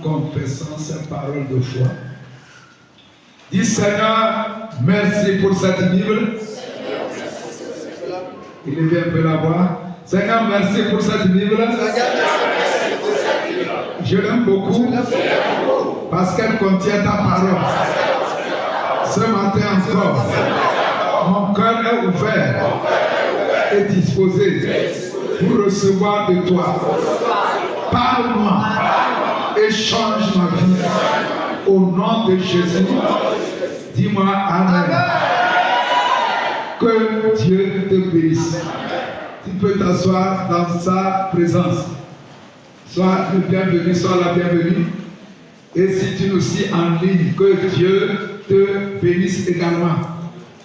confessant sa parole de foi. Dis Seigneur, merci pour cette Bible. Élevez un peu la voix. Seigneur, merci pour cette Bible. Je l'aime beaucoup parce qu'elle contient ta parole. Ce matin encore, mon cœur est ouvert et disposé pour recevoir de toi. Parle-moi et change ma vie. Au nom de Jésus, dis-moi Amen. Que Dieu te bénisse. Tu peux t'asseoir dans sa présence. Sois le bienvenu, sois la bienvenue. Et si tu nous suis en ligne, que Dieu te bénisse également.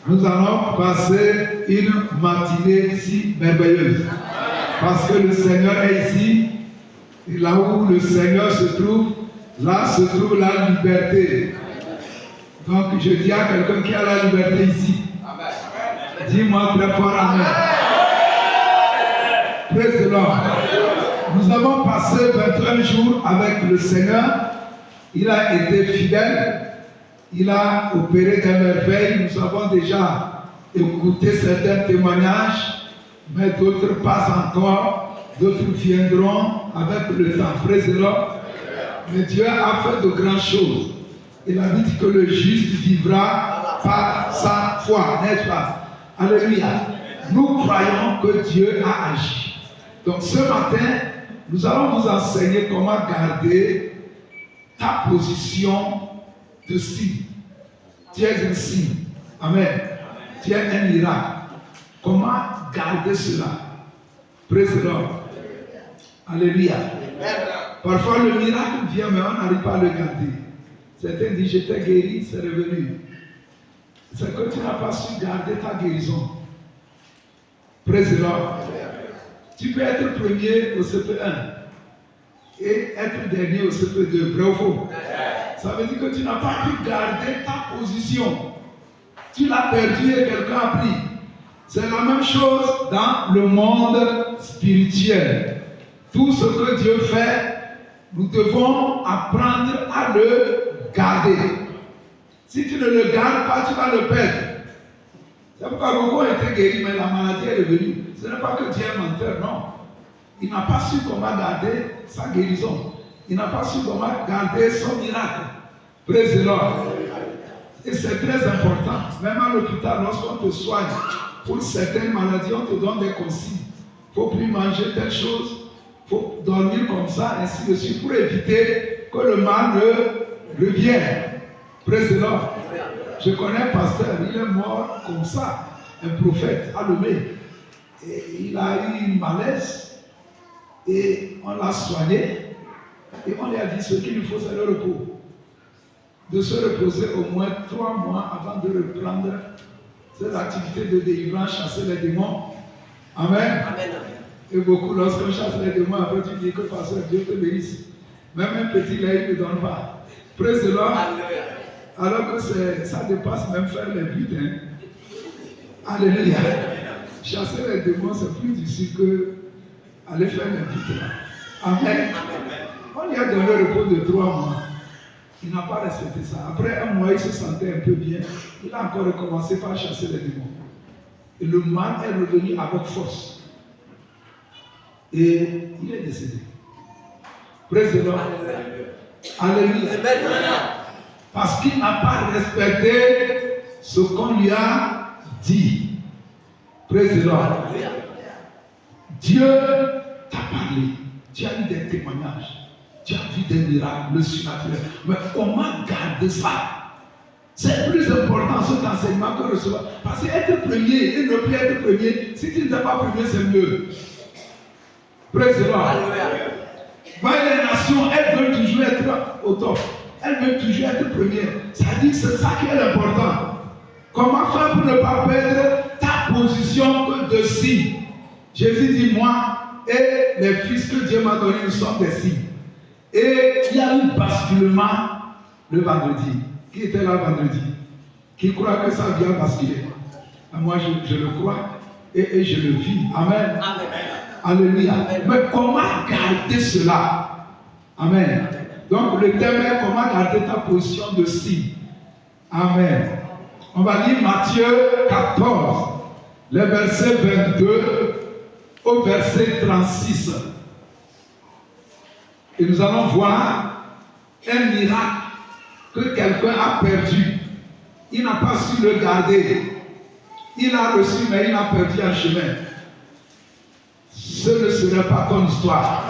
Nous allons passer une matinée si merveilleuse. Parce que le Seigneur est ici. Et là où le Seigneur se trouve, là se trouve la liberté. Donc je dis à quelqu'un qui a la liberté ici. Dis-moi très fort Amen. Praise the Lord. Nous avons passé 21 jours avec le Seigneur. Il a été fidèle. Il a opéré des merveilles. Nous avons déjà écouté certains témoignages, mais d'autres pas encore. D'autres viendront avec le temps. Praise the Lord. Mais Dieu a fait de grandes choses. Il a dit que le juste vivra par sa foi, n'est-ce pas? Alléluia. Nous croyons que Dieu a agi. Donc ce matin, nous allons vous enseigner comment garder ta position de signe. Tu es un signe. Amen. Tu es un miracle. Comment garder cela? Praise the Lord. Alléluia. Parfois le miracle vient, mais on n'arrive pas à le garder. Certains disent, j'étais guéri, c'est revenu. C'est que tu n'as pas su garder ta guérison. Praise the Lord. Tu peux être premier au CP1 et être dernier au CP2, vrai ou faux? Ça veut dire que tu n'as pas pu garder ta position. Tu l'as perdu et quelqu'un a pris. C'est la même chose dans le monde spirituel. Tout ce que Dieu fait, nous devons apprendre à le garder. Si tu ne le gardes pas, tu vas le perdre. C'est pourquoi beaucoup ont été guéris, mais la maladie est revenue. Ce n'est pas que Dieu est menteur, non. Il n'a pas su comment garder sa guérison. Il n'a pas su comment garder son miracle. Praise the Lord. Et c'est très important. Même à l'hôpital, lorsqu'on te soigne pour certaines maladies, on te donne des consignes. Il ne faut plus manger telle chose. Il faut dormir comme ça, ainsi de suite, pour éviter que le mal ne revienne. Praise the Lord. Je connais un pasteur, il est mort comme ça, un prophète, allumé. Et il a eu une malaise, et on l'a soigné, et on lui a dit ce qu'il lui faut, c'est le repos. De se reposer au moins 3 mois avant de reprendre cette activité de délivrance, chasser les démons. Amen. Amen. Et beaucoup, lorsqu'on chasse les démons, après tu dis que pasteur, Dieu te bénisse. Même un petit lait, il ne donne pas. Praise the Lord. Alors que ça dépasse même faire les buts. Hein. Alléluia. Chasser les démons, c'est plus difficile que aller faire les buts. Amen. On lui a donné le repos de 3 mois. Il n'a pas respecté ça. Après 1 mois, il se sentait un peu bien. Il a encore recommencé par chasser les démons. Et le mal est revenu avec force. Et il est décédé. Praise the Lord. Alléluia. Parce qu'il n'a pas respecté ce qu'on lui a dit. Praise the Lord. Dieu t'a parlé. Tu as eu des témoignages. Tu as vu des miracles, le surnaturel. Mais comment garder ça? C'est plus important cet enseignement que recevoir. Parce qu'être premier et ne plus être premier, si tu n'es pas premier, c'est mieux. Praise the Lord. Voyez les nations, elles veulent toujours être au top. Elles veulent toujours être premières. Ça dit que c'est ça qui est l'important. Comment faire pour ne pas perdre ta position de signe? Jésus dit, moi et les fils que Dieu m'a donnés, nous sommes des signes. Et il y a eu basculement le vendredi. Qui était là vendredi? Qui croit que ça vient basculer? Moi, je le crois et je le vis. Amen. Amen. Alléluia. Mais comment garder cela? Amen. Donc le thème est comment garder ta position de signe. Amen. On va lire Matthieu 14, le verset 22 au verset 36. Et nous allons voir un miracle que quelqu'un a perdu. Il n'a pas su le garder. Il a reçu, mais il a perdu un chemin. Ce ne serait pas ton histoire.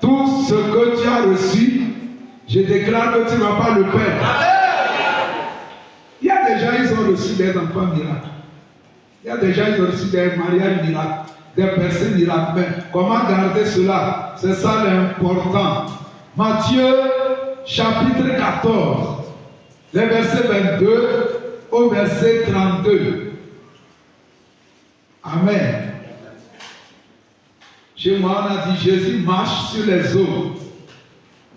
Tout ce que tu as reçu, je déclare que tu ne vas pas le perdre. Il y a des gens, ils ont reçu des enfants miracles. Il y a des gens, ils ont reçu des mariages miracles, des personnes miracles. Mais comment garder cela? C'est ça l'important. Matthieu chapitre 14, le verset 22 au verset 32. Amen. Chez moi, on a dit Jésus marche sur les eaux.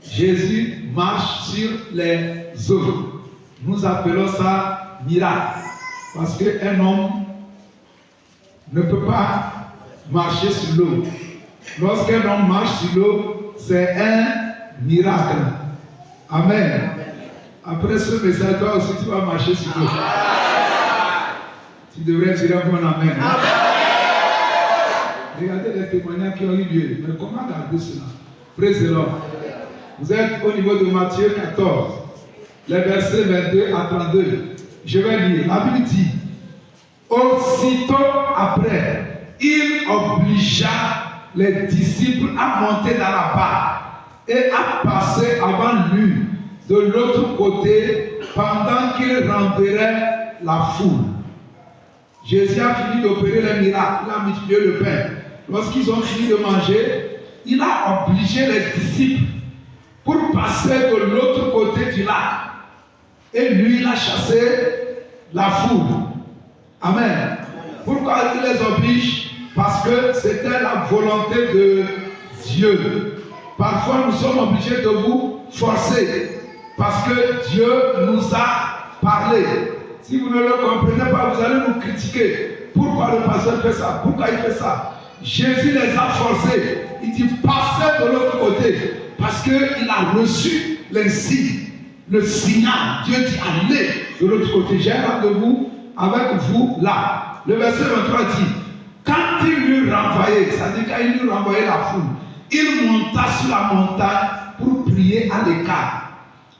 Jésus marche sur les eaux. Nous appelons ça miracle. Parce qu'un homme ne peut pas marcher sur l'eau. Lorsqu'un homme marche sur l'eau, c'est un miracle. Amen. Après ce message, toi aussi tu vas marcher sur l'eau. Tu devrais dire un bon amen. Regardez les témoignages qui ont eu lieu. Mais comment garder cela? Praise the Lord. Vous êtes au niveau de Matthieu 14, les versets 22 à 32. Je vais lire. La Bible dit: aussitôt après, il obligea les disciples à monter dans la barque et à passer avant lui de l'autre côté pendant qu'il renverrait la foule. Jésus a fini d'opérer les miracles, il a multiplié le pain. Lorsqu'ils ont fini de manger, il a obligé les disciples pour passer de l'autre côté du lac. Et lui, il a chassé la foule. Amen. Pourquoi il les oblige? Parce que c'était la volonté de Dieu. Parfois, nous sommes obligés de vous forcer. Parce que Dieu nous a parlé. Si vous ne le comprenez pas, vous allez nous critiquer. Pourquoi le pasteur fait ça? Pourquoi il fait ça? Jésus les a forcés. Il dit passez de l'autre côté. Parce qu'il a reçu l'insigne, le signal. Dieu dit allez de l'autre côté. J'ai un rendez-vous avec vous là. Le verset 23 dit: quand il lui renvoyait, c'est-à-dire quand il lui renvoyait la foule, il monta sur la montagne pour prier à l'écart.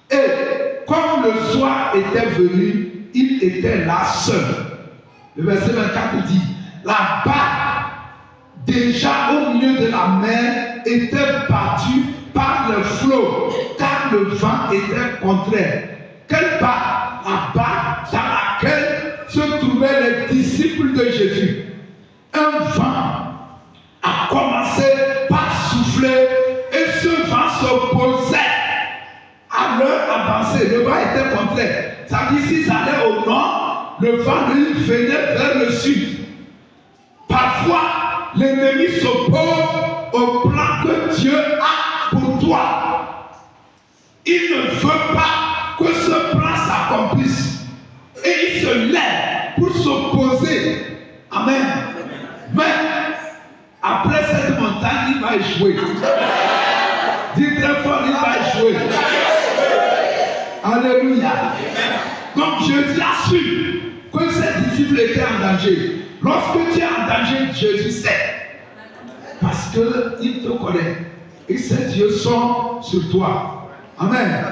Et comme le soir était venu, il était là seul. Le verset 24 dit: la barque, déjà au milieu de la mer, était battue par le flot, car le vent était contraire. Quelle barque? La barque dans laquelle se trouvaient les disciples de Jésus. Un vent a commencé par souffler et ce vent s'opposait à leur avancée. Le vent était contraire. Ça dit s'ils allaient au nord, le vent lui venait vers le sud. Parfois, l'ennemi s'oppose au plan que Dieu a pour toi. Il ne veut pas que ce plan s'accomplisse. Et il se lève pour s'opposer. Amen. Mais après cette montagne, il va échouer. Dis très fort, il va échouer. Alléluia. Donc Jésus a su que ses disciples étaient en danger. Lorsque tu es en danger, Jésus sait. Parce qu'il te connaît. Et ses yeux sont sur toi. Amen.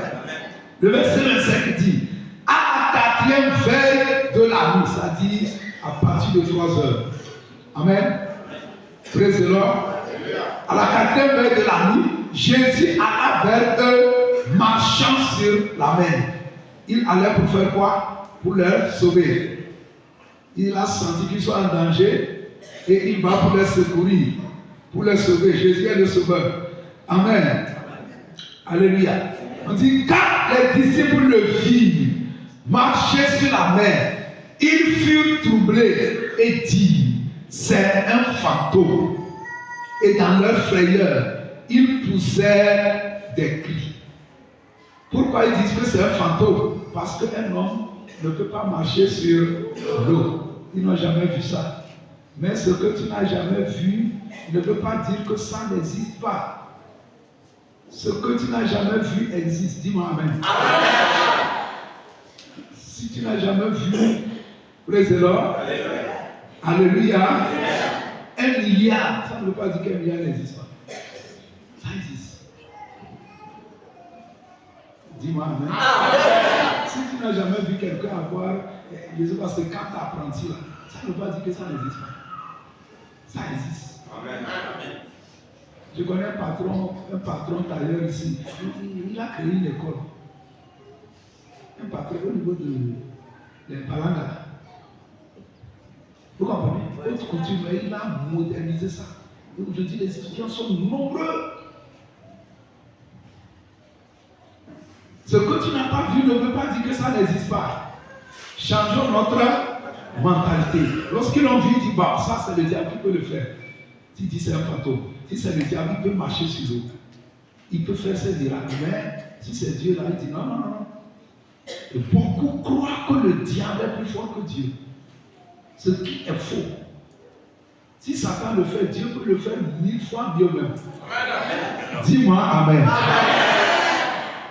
Le verset 25 dit: à la 4e veille de la nuit, c'est-à-dire à partir de 3 heures. Amen. Praise the Lord. À la 4e veille de la nuit, Jésus alla vers eux, marchant sur la mer. Il allait pour faire quoi? Pour leur sauver. Il a senti qu'ils sont en danger et il va pour les secourir, pour les sauver. Jésus est le sauveur. Amen. Alléluia. On dit, quand les disciples le virent marcher sur la mer, ils furent troublés et dirent: c'est un fantôme. Et dans leur frayeur, ils poussèrent des cris. Pourquoi ils disent que c'est un fantôme? Parce qu'un homme ne peut pas marcher sur l'eau. Ils n'ont jamais vu ça. Mais ce que tu n'as jamais vu ne peut pas dire que ça n'existe pas. Ce que tu n'as jamais vu existe. Dis-moi Amen. Si tu n'as jamais vu, praise the Lord. Alléluia. 1 milliard, ça ne veut pas dire qu'un milliard n'existe pas. Ça existe. Dis-moi Amen. Si tu n'as jamais vu quelqu'un avoir, je ne sais pas, ces 4 apprentis là, ça ne veut pas dire que ça n'existe pas. Ça existe. Amen. Je connais un patron tailleur ici. Il a créé une école. Un patron au niveau de Palanga. Vous comprenez? Haute couture, mais il a modernisé ça. Et aujourd'hui, les étudiants sont nombreux. Ce que tu n'as pas vu ne veut pas dire que ça n'existe pas. Changeons notre mentalité. Lorsqu'ils l'ont vu, ils disent, bah, ça c'est le diable qui peut le faire. Tu dis c'est un fantôme. Si c'est le diable, il peut marcher sur l'eau. Il peut faire ses miracles. Mais si c'est Dieu là, il dit non, non, non. Et beaucoup croient que le diable est plus fort que Dieu. Ce qui est faux. Si Satan le fait, Dieu peut le faire 1000 fois mieux même. Dis-moi Amen.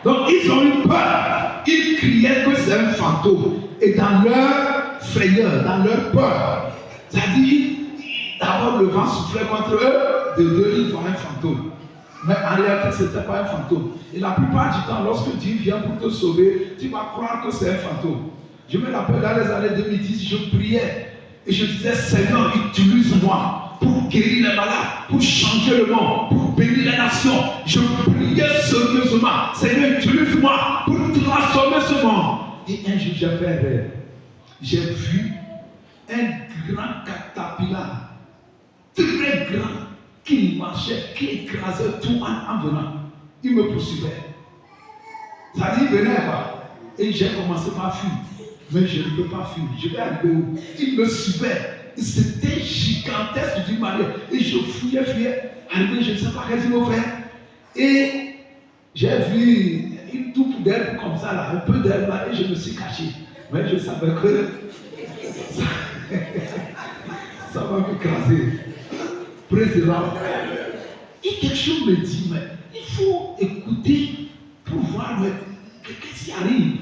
Donc ils ont eu peur. Ils criaient que c'est un fantôme. Et dans leur frayeur, dans leur peur, c'est-à-dire, d'abord le vent soufflait contre eux, de deux ils voient un fantôme. Mais en réalité, ce n'était pas un fantôme. Et la plupart du temps, lorsque Dieu vient pour te sauver, tu vas croire que c'est un fantôme. Je me rappelle dans les années 2010, je priais. Et je disais, Seigneur, utilise-moi pour guérir les malades, pour changer le monde, pour bénir les nations. Je priais sérieusement, Seigneur, utilise-moi pour transformer ce monde. Et un jour, j'ai fait un rêve. J'ai vu un grand catapillar, très grand, qui marchait, qui écrasait tout en venant. Il me poursuivait. Ça dit, venez quoi. Et j'ai commencé par fuir. Mais je ne peux pas fuir. Je vais arriver où? Il me suivait. C'était gigantesque d'une manière. Et je fouillais. Arrivé, je ne sais pas qu'est-ce qu'il me faire. Et j'ai vu une toupe d'herbe comme ça, là, un peu d'herbe là, et je me suis caché. Mais je savais que ça va m'écraser. Président. Et quelque chose me dit, mais il faut écouter pour voir qu'est-ce qui arrive.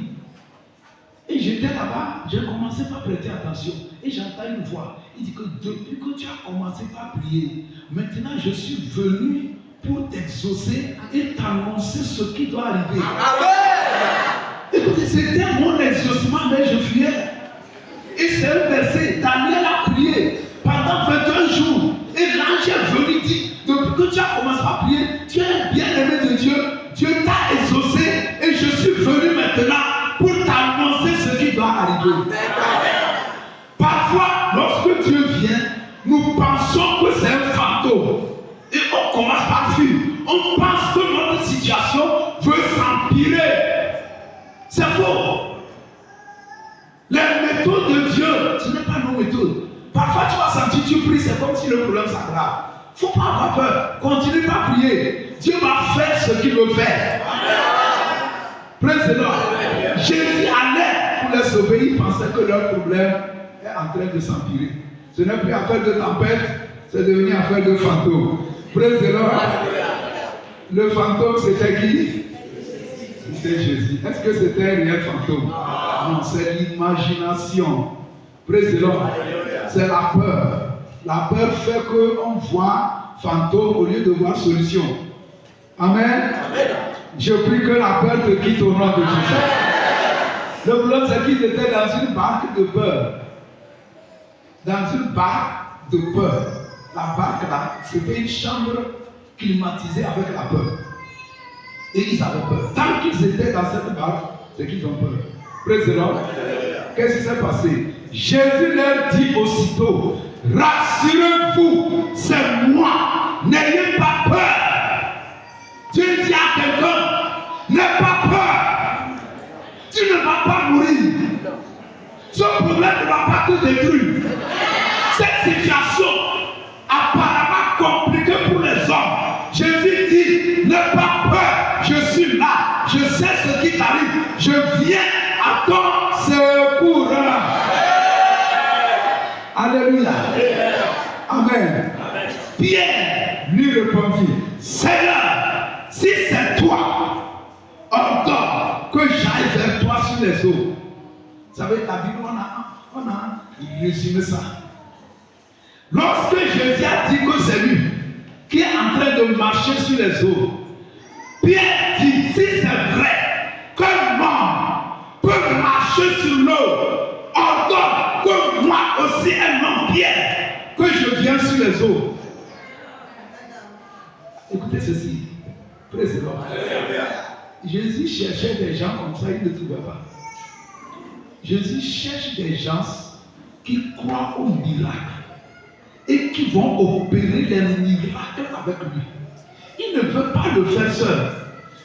Et j'étais là-bas, j'ai commencé par prêter attention. Et j'entends une voix. Il dit que depuis que tu as commencé par prier, maintenant je suis venu pour t'exaucer et t'annoncer ce qui doit arriver. Écoutez, c'était mon exaucement, mais je fuyais. Et c'est un verset, Daniel a prié pendant 21 jours. Et l'ange est venu dire, depuis que tu as commencé à prier, tu es bien-aimé de Dieu. Dieu t'a exaucé et je suis venu maintenant pour t'annoncer ce qui doit arriver. Parfois, lorsque Dieu vient, nous pensons que c'est un fantôme. Et on commence par fuir. On pense que notre situation veut s'empirer. C'est faux. Les méthodes de Dieu, ce n'est pas nos méthodes. Parfois, tu vas sentir, tu pries, c'est comme si le problème s'aggrave. Il ne faut pas avoir peur. Continue par prier. Dieu va faire ce qu'il veut faire. Praise the Lord. Jésus allait pour les sauver. Il pensait que leur problème est en train de s'empirer. Ce n'est plus affaire de tempête, c'est devenu affaire de fantôme. Praise the Lord. Le fantôme, c'était qui? C'était Jésus. Est-ce que c'était un réel fantôme? Non, c'est l'imagination. Praise the Lord. C'est la peur. La peur fait qu'on voit fantôme au lieu de voir solution. Amen. Je prie que la peur te quitte au nom de Jésus. Le problème, c'est qu'ils étaient dans une barque de peur. Dans une barque de peur. La barque là, c'était une chambre climatisée avec la peur. Et ils avaient peur. Tant qu'ils étaient dans cette barque, c'est qu'ils ont peur. Praise the Lord. Qu'est-ce qui s'est passé? Jésus leur dit aussitôt, rassurez-vous, c'est moi, n'ayez pas peur. Dieu dit à quelqu'un, n'aie pas peur. Tu ne vas pas mourir. Ce problème ne va pas te détruire. Cette situation apparemment compliquée pour les hommes. Jésus dit, n'aie pas peur, je suis là, je sais ce qui t'arrive, je viens à ton secours. Alléluia. Amen. Pierre lui répondit, Seigneur, si c'est ordonne que j'aille vers toi sur les eaux. Vous savez, la Bible, on a résumé ça. Lorsque Jésus a dit que c'est lui qui est en train de marcher sur les eaux, Pierre dit, si c'est vrai qu'un homme peut marcher sur l'eau, ordonne que moi aussi, un homme Pierre, que je vienne sur les eaux. Écoutez ceci. Président. Jésus cherchait des gens comme ça, il ne trouvait pas. Jésus cherche des gens qui croient au miracle et qui vont opérer les miracles avec lui. Il ne veut pas le faire seul.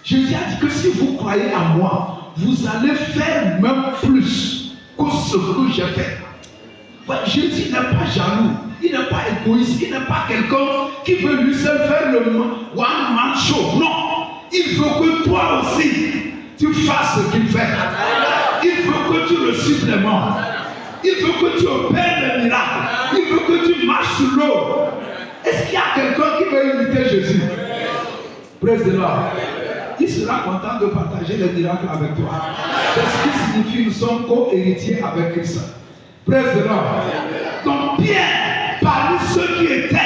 Jésus a dit que si vous croyez à moi, vous allez faire même plus que ce que j'ai fait. Jésus n'est pas jaloux, il n'est pas égoïste, il n'est pas quelqu'un qui veut lui seul faire le one man show. Non, il veut que toi aussi tu fasses ce qu'il fait. Il veut que tu le supplémentes. Il veut que tu opères le miracle. Il veut que tu marches sur l'eau. Est-ce qu'il y a quelqu'un qui veut imiter Jésus? Praise the Lord. Il sera content de partager les miracles avec toi. C'est ce qui signifie que nous sommes co-héritiers avec Christ. Praise the Lord. Donc Pierre, parmi ceux qui étaient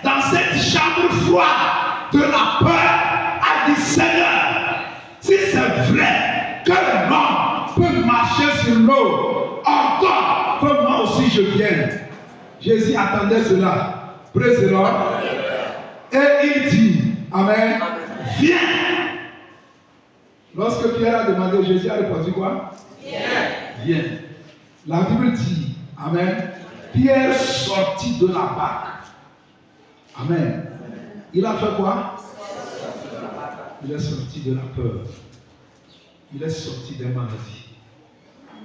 dans cette chambre froide de la peur, a dit, Seigneur, si c'est vrai qu'un homme peut marcher sur l'eau, encore que moi aussi je vienne. Jésus attendait cela. Praise the Lord. Et il dit, Amen, viens. Lorsque Pierre a demandé, Jésus a répondu quoi? Viens. La Bible dit, Amen, Pierre sortit de la barque. Amen. Il a fait quoi? Il est sorti de la peur. Il est sorti des maladies.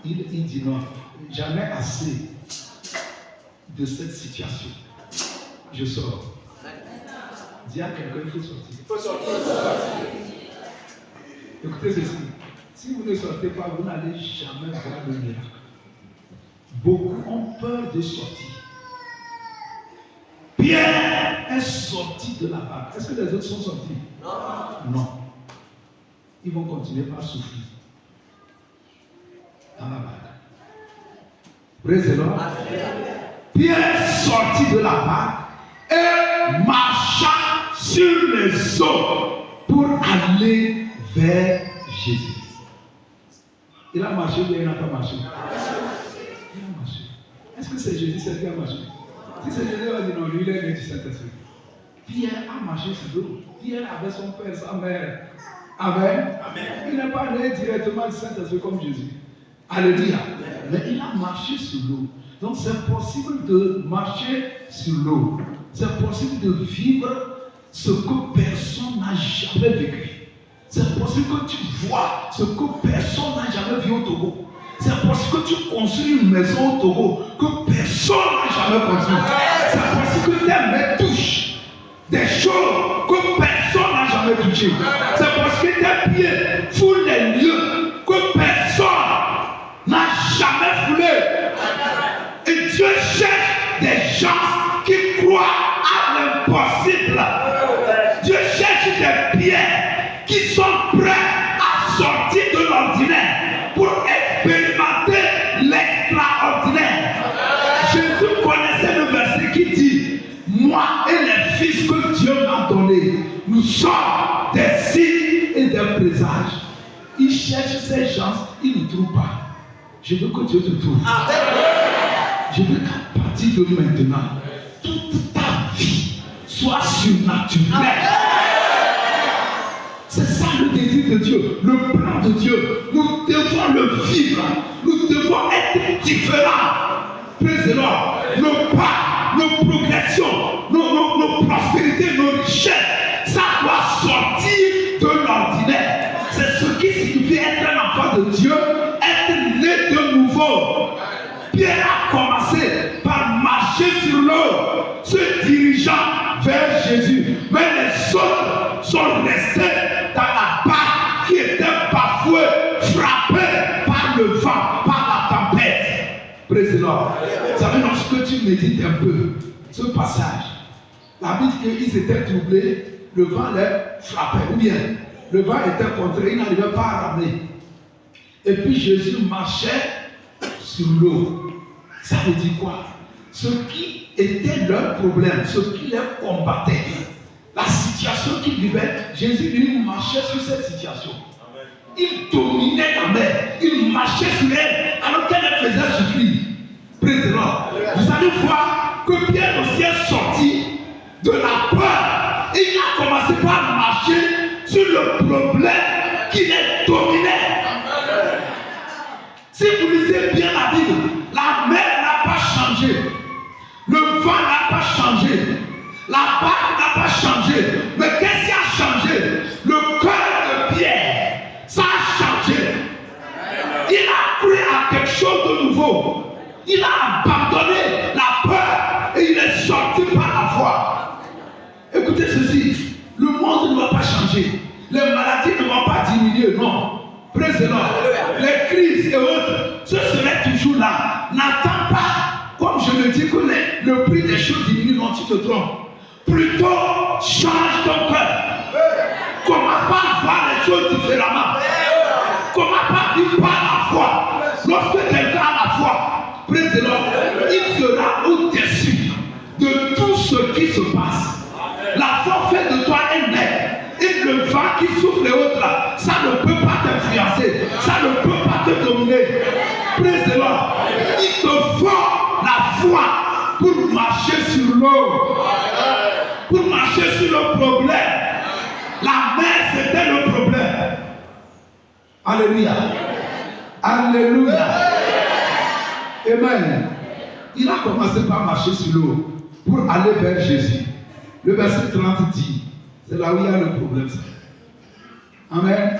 Il dit non, jamais assez de cette situation. Je sors. Dis à quelqu'un, il faut sortir. Écoutez ceci. Si vous ne sortez pas, vous n'allez jamais voir le miracle. Beaucoup ont peur de sortir. Pierre est sorti de la barque. Est-ce que les autres sont sortis? Non. Ils vont continuer par souffrir dans la barque. Praise the Lord. Pierre est sorti de la barque et marcha sur les eaux pour aller vers Jésus. Il a marché ou il n'a pas marché? Il a marché. Est-ce que c'est Jésus qui a marché? Si c'est Jésus, on va dire non, lui il est né du Saint-Esprit. Pierre a marché sur l'eau. Pierre avait son père, sa mère. Amen. Il n'est pas né directement du Saint-Esprit comme Jésus. Alléluia. Mais il a marché sur l'eau. Donc c'est possible de marcher sur l'eau. C'est possible de vivre ce que personne n'a jamais vécu. C'est possible que tu vois ce que personne n'a jamais vu au Togo. C'est possible que tu construis une maison au Togo que personne n'a jamais construit. C'est possible que tes mains touchent des choses que personne n'a jamais touchées. C'est possible que tes pieds foulent les lieux que personne n'a jamais foulé. Et Dieu cherche des gens qui croient à l'impossible. Dieu cherche des pierres qui sont prêts à sortir de l'ordinaire pour expérimenter l'extraordinaire. Jésus connaissait le verset qui dit, moi et les fils que Dieu m'a donnés, nous sommes des signes et des présages. Il cherche ces gens, il ne trouve pas. Je veux que Dieu te trouve. Je veux qu'à partir de maintenant, toute ta vie soit surnaturelle. C'est ça le désir de Dieu, le plan de Dieu. Nous devons le vivre. Nous devons être différents. Praise the Lord. Nos pas, nos progressions, nos prospérités, nos richesses, ça doit sortir de l'ordinaire. C'est ce qui signifie être un enfant de Dieu, être né de nouveau. Pierre a commencé par marcher sur l'eau, se dirigeant vers Jésus. Mais les autres sont restés dans la barque qui était bafouée, frappée par le vent, par la tempête. Praise the Lord. Vous savez, lorsque tu médites un peu ce passage, la Bible dit qu'ils étaient troublés, le vent les frappait. Ou bien, le vent était contré, il n'arrivait pas à ramener. Et puis Jésus marchait sur l'eau. Ça veut dire quoi? Ce qui était leur problème, ce qui les combattait, la situation qu'ils vivaient, Jésus lui marchait sur cette situation. Il dominait la mer, il marchait sur elle alors qu'elle les faisait souffrir. Praise the Lord. Vous allez voir que Pierre aussi est sorti de la peur. Il a commencé par marcher sur le problème qui les dominait. Si vous lisez bien la Bible, la mer n'a pas changé, le vent n'a pas changé, la barque n'a pas changé. Mais qu'est-ce qui a changé? Le cœur de Pierre, ça a changé. Il a cru à quelque chose de nouveau. Il a abandonné la peur et il est sorti par la foi. Écoutez ceci, le monde ne va pas changer, les maladies ne vont pas diminuer, non. Praise the Lord. Les crises et autres, ce serait toujours là. N'attends pas, comme je le dis, que le prix des choses diminue, non, tu te trompes. Plutôt, change ton cœur. Commence pas à voir les choses différemment. Commence pas à vivre par la foi. Lorsque quelqu'un a la foi, praise the Lord, il sera au-dessus de tout ce qui se passe. La foi fait de toi un être. Et le vent qui souffle et autres là, ça ne peut pas t'influencer, ça ne peut pas te dominer. Praise the Lord. Il te faut la foi pour marcher sur l'eau, pour marcher sur le problème. La mer, c'était le problème. Alléluia. Alléluia. Amen. Il a commencé par marcher sur l'eau pour aller vers Jésus. Le verset 30 dit, c'est là où il y a le problème. Amen.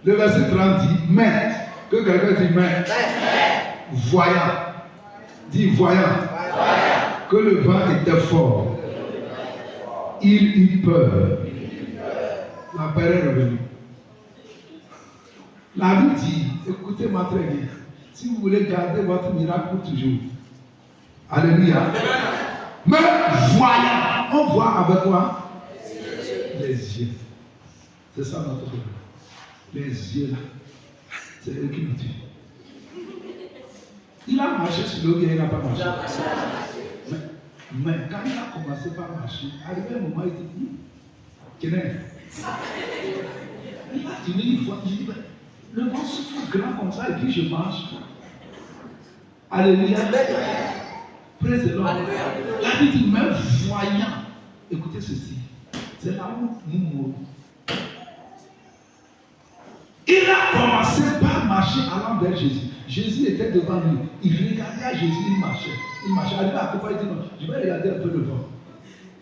Le verset 30 dit, mais, que quelqu'un dit mais, voyant, dit voyant, que le vent était fort, il eut peur. La peur est revenue. La Bible dit, écoutez-moi très bien, si vous voulez garder votre miracle pour toujours, alléluia, mais voyant, on voit avec quoi? Les yeux. C'est ça notre problème. Les yeux là, c'est eux qui nous tuent. Il a marché sur l'eau, il n'a pas marché. Mais quand il a commencé par marcher, arrivé un moment, il dit, Kenan, il a tourné une fois, il dit, le vent souffle grand comme ça et puis je marche. Alléluia. Praise the Lord. La Bible dit, même voyant, écoutez ceci, c'est là où nous mourons. Il a commencé par marcher allant vers Jésus. Jésus était devant lui. Il regardait à Jésus, il marchait. Il marchait. Arrivé à côté, il dit non, je vais regarder un peu le vent.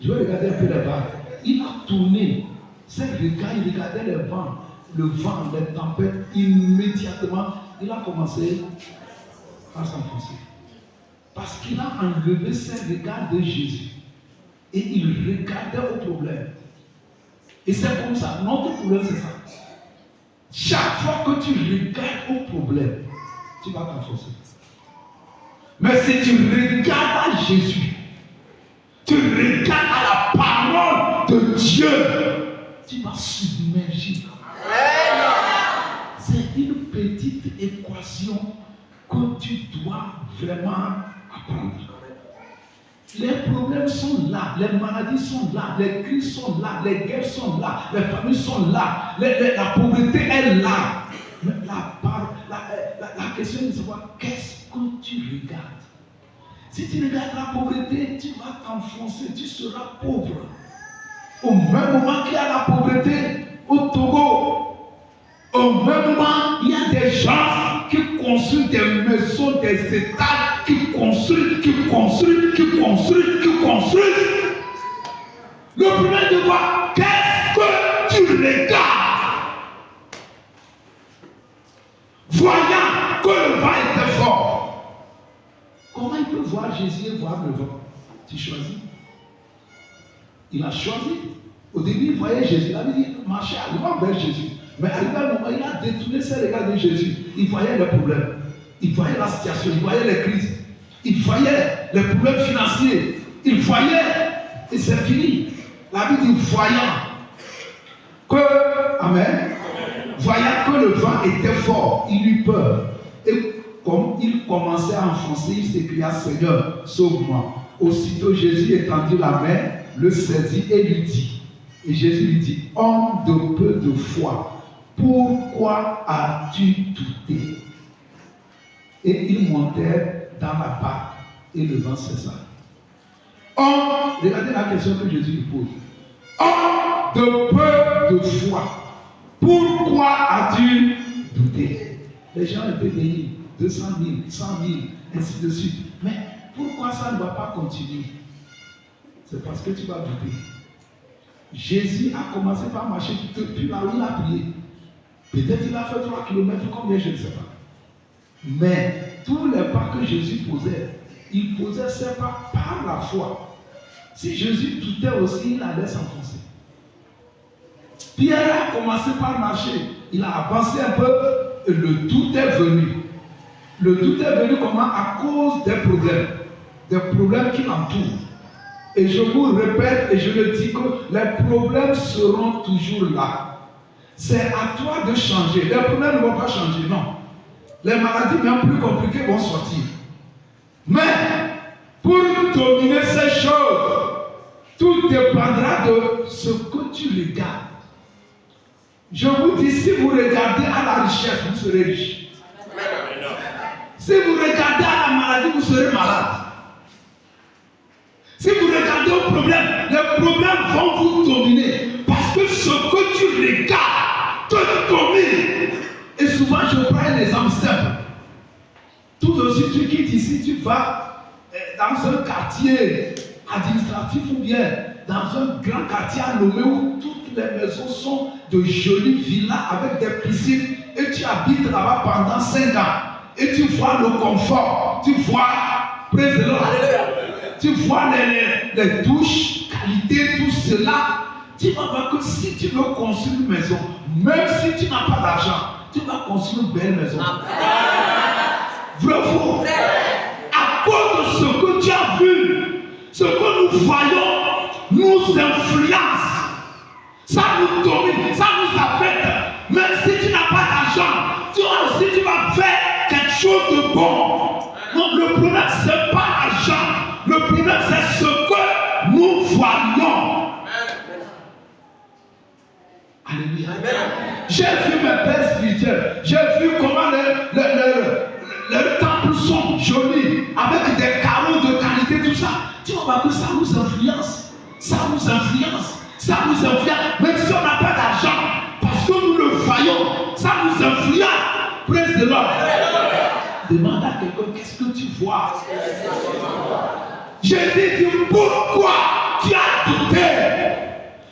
Je vais regarder un peu les vagues. Il a tourné. Ses regards, il regardait le vent, les tempêtes. Immédiatement, il a commencé à s'enfoncer. Parce qu'il a enlevé ses regards de Jésus. Et il regardait au problème. Et c'est comme ça. Notre problème, c'est ça. Chaque fois que tu regardes au problème, tu vas t'enfoncer. Mais si tu regardes à Jésus, tu regardes à la parole de Dieu, tu vas submerger. C'est une petite équation que tu dois vraiment apprendre. Les problèmes sont là, les maladies sont là, les crises sont là, les guerres sont là, les familles sont là, la pauvreté est là. Mais la question est de savoir qu'est-ce que tu regardes. Si tu regardes la pauvreté, tu vas t'enfoncer, tu seras pauvre. Au même moment qu'il y a la pauvreté au Togo, au même moment, il y a des gens qui construisent des maisons, des états, qui construisent. Le problème de voir, qu'est-ce que tu regardes? Voyant que le vent était fort. Comment il peut voir Jésus et voir le vent? Tu choisis. Il a choisi. Au début, il voyait Jésus. Il avait dit, marchez à vers Jésus. Mais arrivé à un moment, il a détourné ses regards de Jésus. Il voyait les problèmes. Il voyait la situation. Il voyait les crises. Il voyait les problèmes financiers. Il voyait. Et c'est fini. La Bible dit voyant que Amen. Voyant que le vent était fort, il eut peur. Et comme il commençait à enfoncer, il s'écria, Seigneur, sauve-moi. Aussitôt Jésus étendit la main, le saisit et lui dit, et Jésus lui dit, homme de peu de foi, pourquoi as-tu douté? Et ils montèrent dans la barque et le vent cessa. Regardez la question que Jésus lui pose. Homme de peu de foi, pourquoi as-tu douté? Les gens étaient bénis, 200 000, 100 000, ainsi de suite. Mais pourquoi ça ne va pas continuer? C'est parce que tu vas douter. Jésus a commencé par marcher depuis là où il a prié. Peut-être il a fait 3 km, combien je ne sais pas. Mais tous les pas que Jésus posait, il posait ses pas par la foi. Si Jésus doutait aussi, il allait s'enfoncer. Pierre a commencé par marcher. Il a avancé un peu et le doute est venu. Le doute est venu comment? À cause des problèmes qui l'entourent. Et je vous répète et je le dis que les problèmes seront toujours là. C'est à toi de changer. Les problèmes ne vont pas changer, non. Les maladies bien plus compliquées vont sortir. Mais pour dominer ces choses, tout dépendra de ce que tu regardes. Je vous dis, si vous regardez à la richesse, vous serez riche. Si vous regardez à la maladie, vous serez malade. Si vous regardez au problème, les problèmes vont vous dominer. Parce que ce que tu regardes te domine. Et souvent, je prends un exemple simple. Tout aussi, tu quittes ici, tu vas dans un quartier administratif ou bien dans un grand quartier à Lomé où toutes les maisons sont de jolies villas avec des piscines et tu habites là-bas pendant 5 ans. Et tu vois le confort, tu vois, praise the Lord. Tu vois les douches, qualité, tout cela. Tu vas voir que si tu veux construire une maison, même si tu n'as pas d'argent, tu vas construire une belle maison. Vrai ou faux? À cause de ce que tu as vu, ce que nous voyons, nous influence. Ça nous domine, ça nous affecte. Même si tu n'as pas d'argent, toi aussi tu vas faire quelque chose de bon. Donc le problème, ce n'est pas l'argent. Le problème, c'est ce que nous voyons. Alléluia. J'ai vu mes pères spirituels. J'ai vu comment les temples sont jolis, avec des carreaux de qualité, tout ça. Tu vas voir que ça nous influence. Ça nous influence. Ça nous influence. Même si on n'a pas d'argent, parce que nous le voyons, ça nous influence. Praise the Lord. Demande à quelqu'un, qu'est-ce que tu vois? Jésus dit, pourquoi tu as douté?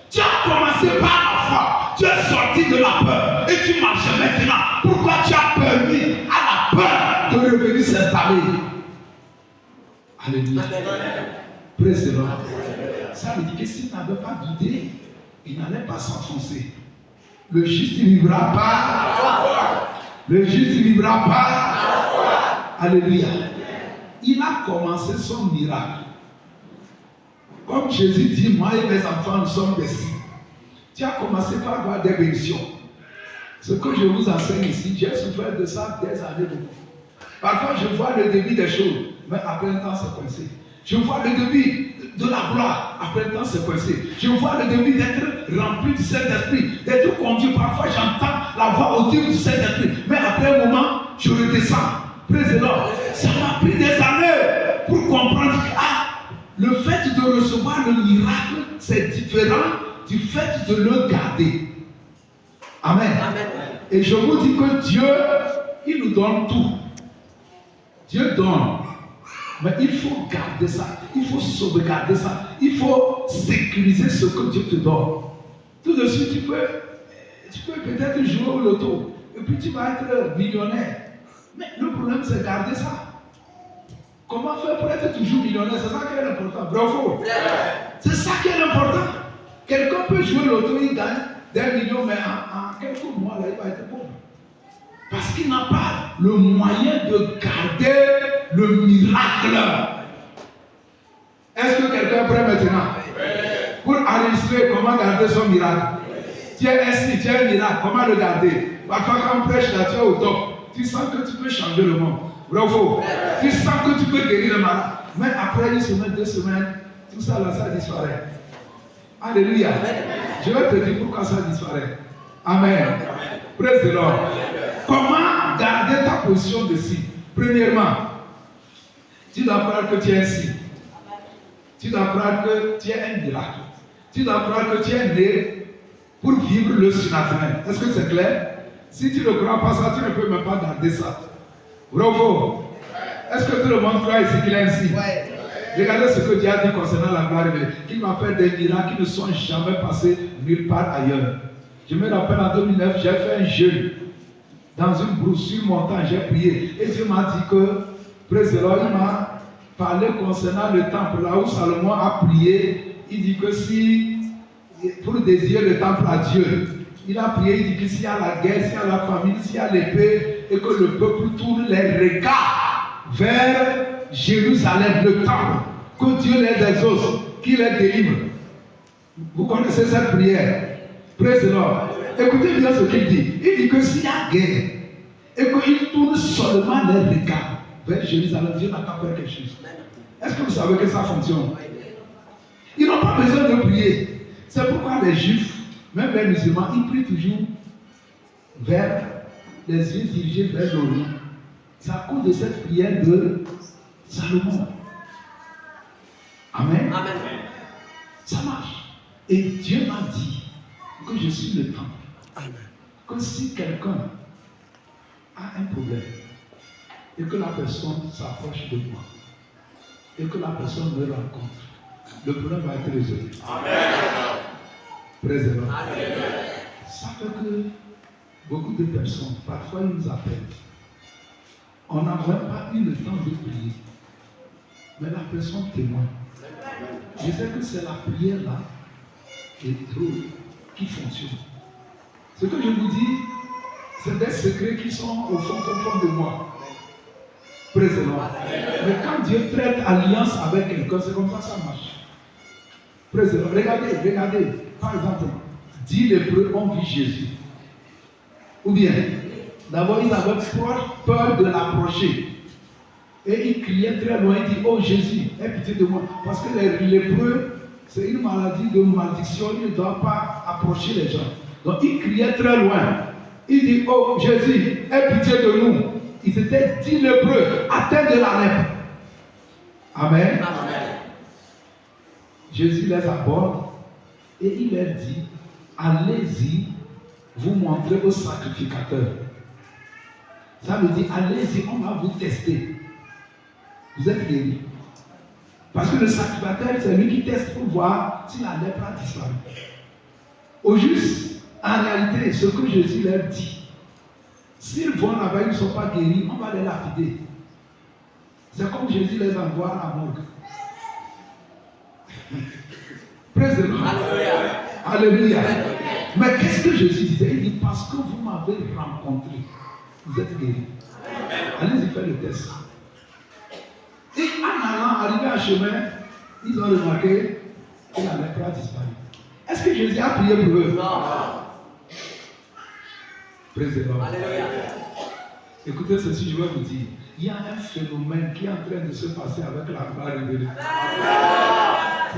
Tu as commencé par la foi. Tu es sorti de la peur et tu marches maintenant. Pourquoi tu as permis à la peur de revenir s'installer? Alléluia. Praise the Lord. Ça veut dire que s'il n'avait pas douté, il n'allait pas s'enfoncer. Le juste ne vivra pas. Le juste ne vivra pas. Alléluia. Il a commencé son miracle. Comme Jésus dit, moi et mes enfants, nous sommes des signes. Tu as commencé par avoir des bénédictions. Ce que je vous enseigne ici, j'ai souffert de ça des années. Parfois, je vois le début des choses, mais après un temps, c'est coincé. Je vois le début de la gloire, après un temps, c'est coincé. Je vois le début d'être rempli du Saint-Esprit, d'être conduit. Parfois, j'entends la voix audible du Saint-Esprit, mais après un moment, je redescends. Praise the Lord. Ça m'a pris des années pour comprendre que le fait de recevoir le miracle, c'est différent du fait de le garder. Amen. Amen. Et je vous dis que Dieu, il nous donne tout. Dieu donne. Mais il faut garder ça. Il faut sauvegarder ça. Il faut sécuriser ce que Dieu te donne. Tout de suite, tu peux peut-être jouer au loto. Et puis tu vas être millionnaire. Mais le problème, c'est garder ça. Comment faire pour être toujours millionnaire? C'est ça qui est important. Bravo. C'est ça qui est important. Quelqu'un peut jouer au loto, il gagne des millions, mais en quelques mois, là, il va être pauvre. Parce qu'il n'a pas le moyen de garder le miracle. Est-ce que quelqu'un est prêt maintenant pour enregistrer comment garder son miracle? tu es ainsi, tu es un miracle, comment le garder? Parfois quand on prêche là, tu es au top, tu sens que tu peux changer le monde. Vrai ou faux? Tu sens que tu peux guérir le malade. Mais après une semaine, 2 semaines, tout ça là, ça disparaît. Alléluia. Je vais te dire pourquoi ça disparaît. Amen. Praise the Lord. Comment garder ta position de si? Premièrement, tu dois croire que tu es ainsi. Tu dois croire que tu es un miracle. Tu dois croire que tu es né pour vivre le surnaturel. Est-ce que c'est clair? Si tu ne crois pas ça, tu ne peux même pas garder ça. Bravo. Est-ce que tout le monde croit ici qu'il est ainsi? Ouais. Regardez ce que Dieu a dit concernant la gloire révélée. Il m'a fait des miracles qui ne sont jamais passés nulle part ailleurs. Je me rappelle en 2009, j'ai fait un jeûne dans une brousse sur montagne, j'ai prié. Et Dieu m'a dit que, praise the Lord, il m'a parlé concernant le temple, là où Salomon a prié. Il dit que si, pour désirer le temple à Dieu, il a prié, il dit que s'il y a la guerre, s'il y a la famine, s'il y a l'épée, et que le peuple tourne les regards vers Jérusalem, le temple, que Dieu les exauce, qu'il les délivre. Vous connaissez cette prière? Praise the Lord. Écoutez bien ce qu'il dit. Il dit que s'il y a guerre, et qu'il tourne seulement les regards vers Jérusalem, Dieu n'a pas fait quelque chose. Est-ce que vous savez que ça fonctionne? Ils n'ont pas besoin de prier. C'est pourquoi les Juifs, même les musulmans, ils prient toujours vers les yeux dirigés vers l'Orient. C'est à cause de cette prière de Salomon. Amen. Amen. Ça marche. Et Dieu m'a dit que je suis le temple. Amen. Que si quelqu'un a un problème et que la personne s'approche de moi et que la personne me rencontre, le problème va être résolu. Amen. Présent. Ça fait que beaucoup de personnes, parfois ils nous appellent. On n'a même pas eu le temps de prier. Mais la personne témoigne. Je sais que c'est la prière là et trop qui fonctionne. Ce que je vous dis, c'est des secrets qui sont au fond de moi. Présentement. Mais quand Dieu traite alliance avec quelqu'un, c'est comme ça marche. Présentement. Regardez. Par exemple, 10 lépreux ont vu Jésus. Ou bien, d'abord ils avaient peur de l'approcher. Et ils criaient très loin, ils disent, oh Jésus, aie pitié de moi. Parce que les lépreux, c'est une maladie de malédiction, ils ne doivent pas approcher les gens. Donc ils criaient très loin. Ils disent, oh Jésus, aie pitié de nous. Ils étaient 10 lépreux, atteints de la lèpre. Amen. Amen. Jésus les aborde et il leur dit, allez-y, vous montrer au sacrificateur. Ça veut dire, allez-y, on va vous tester. Vous êtes guéris. Parce que le sacrificateur, c'est lui qui teste pour voir si la lèpre a disparu. Au juste, en réalité, ce que Jésus leur dit, s'ils vont là-bas, ils ne sont pas guéris, on va les lapider. C'est comme Jésus les envoie à la morgue. Praise the Lord. Alléluia. Mais qu'est-ce que Jésus disait? Il dit, parce que vous m'avez rencontré, vous êtes guéris. Allez-y faire le test. Et en allant, arrivé à chemin, ils ont remarqué que la lèpre a disparu. Est-ce que Jésus a prié pour eux? Non. Praise the Lord. Écoutez ceci, je vais vous dire. Il y a un phénomène qui est en train de se passer avec la gloire révélée.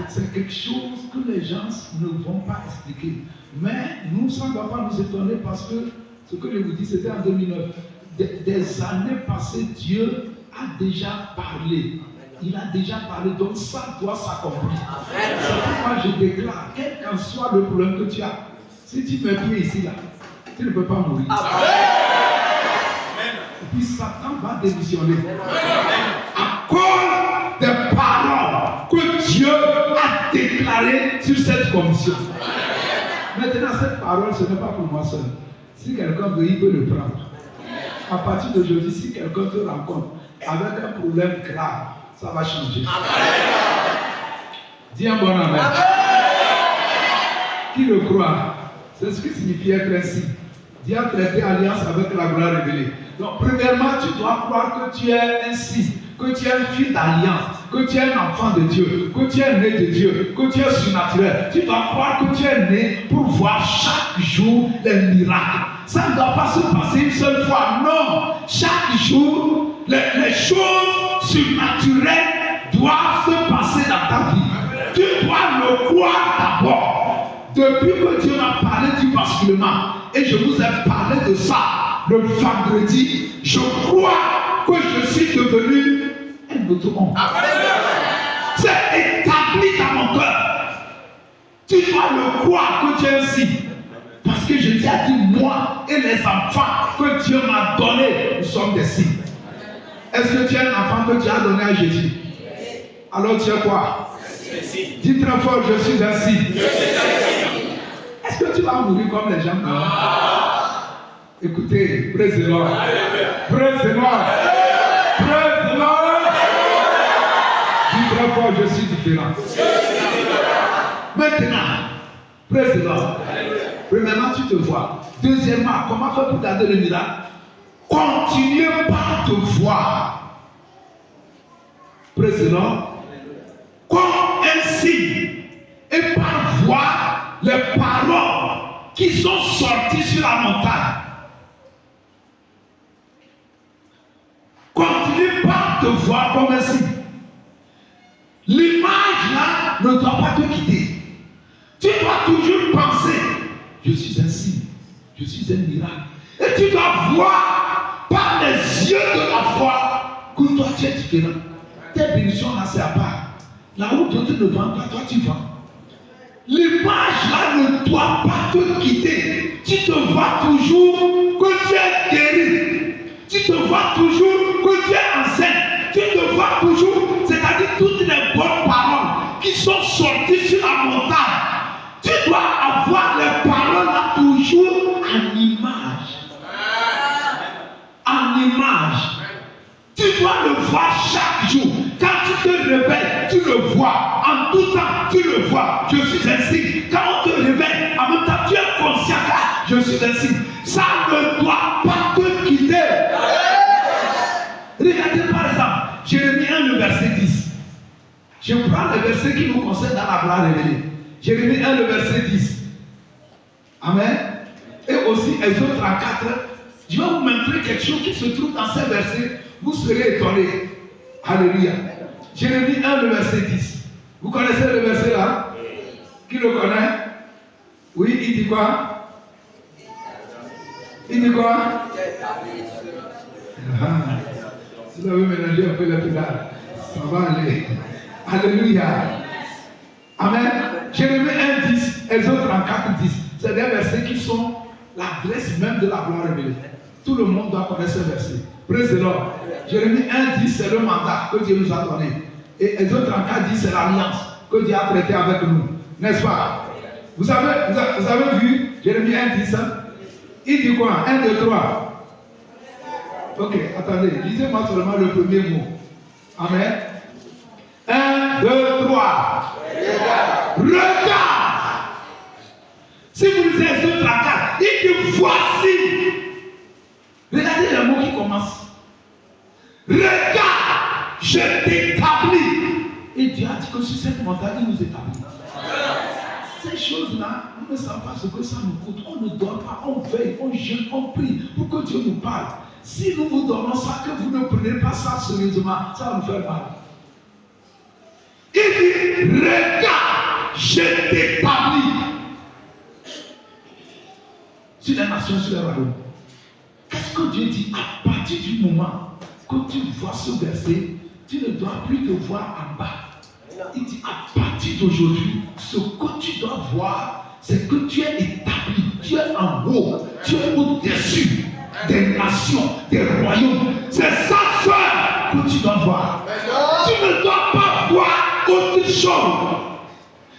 C'est quelque chose que les gens ne vont pas expliquer. Mais nous, ça ne va pas nous étonner parce que ce que je vous dis, c'était en 2009. Des années passées, Dieu a déjà parlé. Il a déjà parlé, donc ça doit s'accomplir. C'est pourquoi je déclare, quel qu'en soit le problème que tu as, si tu mets pied ici, là, tu ne peux pas mourir. Et puis Satan va démissionner. À cause des paroles que Dieu a déclarées sur cette commission. Maintenant, cette parole, ce n'est pas pour moi seul. Si quelqu'un veut, il peut le prendre. À partir d'aujourd'hui, si quelqu'un te rencontre avec un problème grave, ça va changer. Dis un bon amen. Qui le croit? C'est ce qui signifie être ainsi. Dieu a traité alliance avec la gloire révélée. Donc, premièrement, tu dois croire que tu es ainsi, que tu es un fils d'alliance, que tu es un enfant de Dieu, que tu es né de Dieu, que tu es surnaturel. Tu dois croire que tu es né pour voir chaque jour les miracles. Ça ne doit pas se passer une seule fois. Non, chaque jour, les choses surnaturelles doivent se passer dans ta vie. Tu dois le croire d'abord. Depuis que Dieu m'a parlé du basculement, et je vous ai parlé de ça le vendredi, je crois que je suis devenu un autre homme. C'est établi dans mon cœur. Tu dois le croire que tu es ainsi. Parce que je t'ai dit, moi et les enfants que Dieu m'a donnés, nous sommes des signes. Est-ce que tu es un enfant que Dieu a donné à Jésus? Alors tu es quoi? Dis très fort, je suis un signe. Est-ce que tu vas mourir comme les gens? Écoutez, praise the Lord. Praise the Lord. Praise the Lord. Dis très fort, je suis différent. Maintenant, praise the Lord. Premièrement, tu te vois. Deuxièmement, comment faire pour garder le miracle? Continue par te voir. Praise the Lord. Comme un signe. Et par voir les paroles qui sont sorties sur la montagne. Continue par te voir comme un signe. L'image là ne doit pas te quitter. Tu dois toujours penser, je suis un signe, je suis un miracle. Et tu dois voir par les yeux de la foi que toi tu es différent. Tes bénédictions là c'est à part. Là où d'autres ne vendent pas, toi tu vends. L'image là ne doit pas te quitter. Tu te vois toujours que tu es guéri. Tu te vois toujours que tu es enceinte. Tu te vois toujours, c'est-à-dire toutes les bonnes paroles qui sont sorties sur la montagne. Tu dois avoir les paroles là toujours en image. En image. Tu dois le voir chaque jour. Quand tu te réveilles, tu le vois. En tout temps, tu le vois. Je suis un signe. Quand on te réveille, en même temps, tu es conscient que je suis un signe. Ça ne doit pas te quitter. Regardez par exemple, Jérémie 1, le verset 10. Je prends le verset qui nous concerne dans la gloire révélée. Jérémie 1, le verset 10. Amen. Et aussi, Exode 34. Je vais vous montrer quelque chose qui se trouve dans ces versets. Vous serez étonnés. Alléluia. Jérémie 1, le verset 10. Vous connaissez le verset là? Qui le connaît? Oui, il dit quoi? Il dit quoi? Vous avez mélangé un peu les pédales. Ça va aller. Alléluia. Amen. Jérémie 1, 10, Exode 34, 10. C'est des versets qui sont l'adresse même de la gloire révélée. Tout le monde doit connaître ce verset. Praise the Lord. Jérémie 1, 10, c'est le mandat que Dieu nous a donné. Et Exode 34, 10, c'est l'alliance que Dieu a prêtée avec nous. N'est-ce pas? Vous avez vu Jérémie 1, 10, hein? Il dit quoi? 1, 2, 3. Ok, attendez, lisez-moi seulement le premier mot. Amen. 1, 2, 3. Regarde. Si vous lisez Exode 34, il dit voici. Regardez les mots qui commencent. Regarde, je t'établis. Et Dieu a dit que sur cette montagne, il nous établit. Ces choses-là, nous ne savons pas ce que ça nous coûte. On ne dort pas, on veille, on jeûne, on prie pour que Dieu nous parle. Si nous vous donnons ça, que vous ne prenez pas ça sérieusement, ça va nous faire mal. Il dit, regarde, je t'établis. Sur les nations, sur les royaumes. Qu'est-ce que Dieu dit? À partir du moment que tu vois ce verset, tu ne dois plus te voir en bas. Il dit à partir d'aujourd'hui, ce que tu dois voir, c'est que tu es établi, tu es en haut, tu es au-dessus des nations, des royaumes. C'est ça seul que tu dois voir. Tu ne dois pas voir autre chose.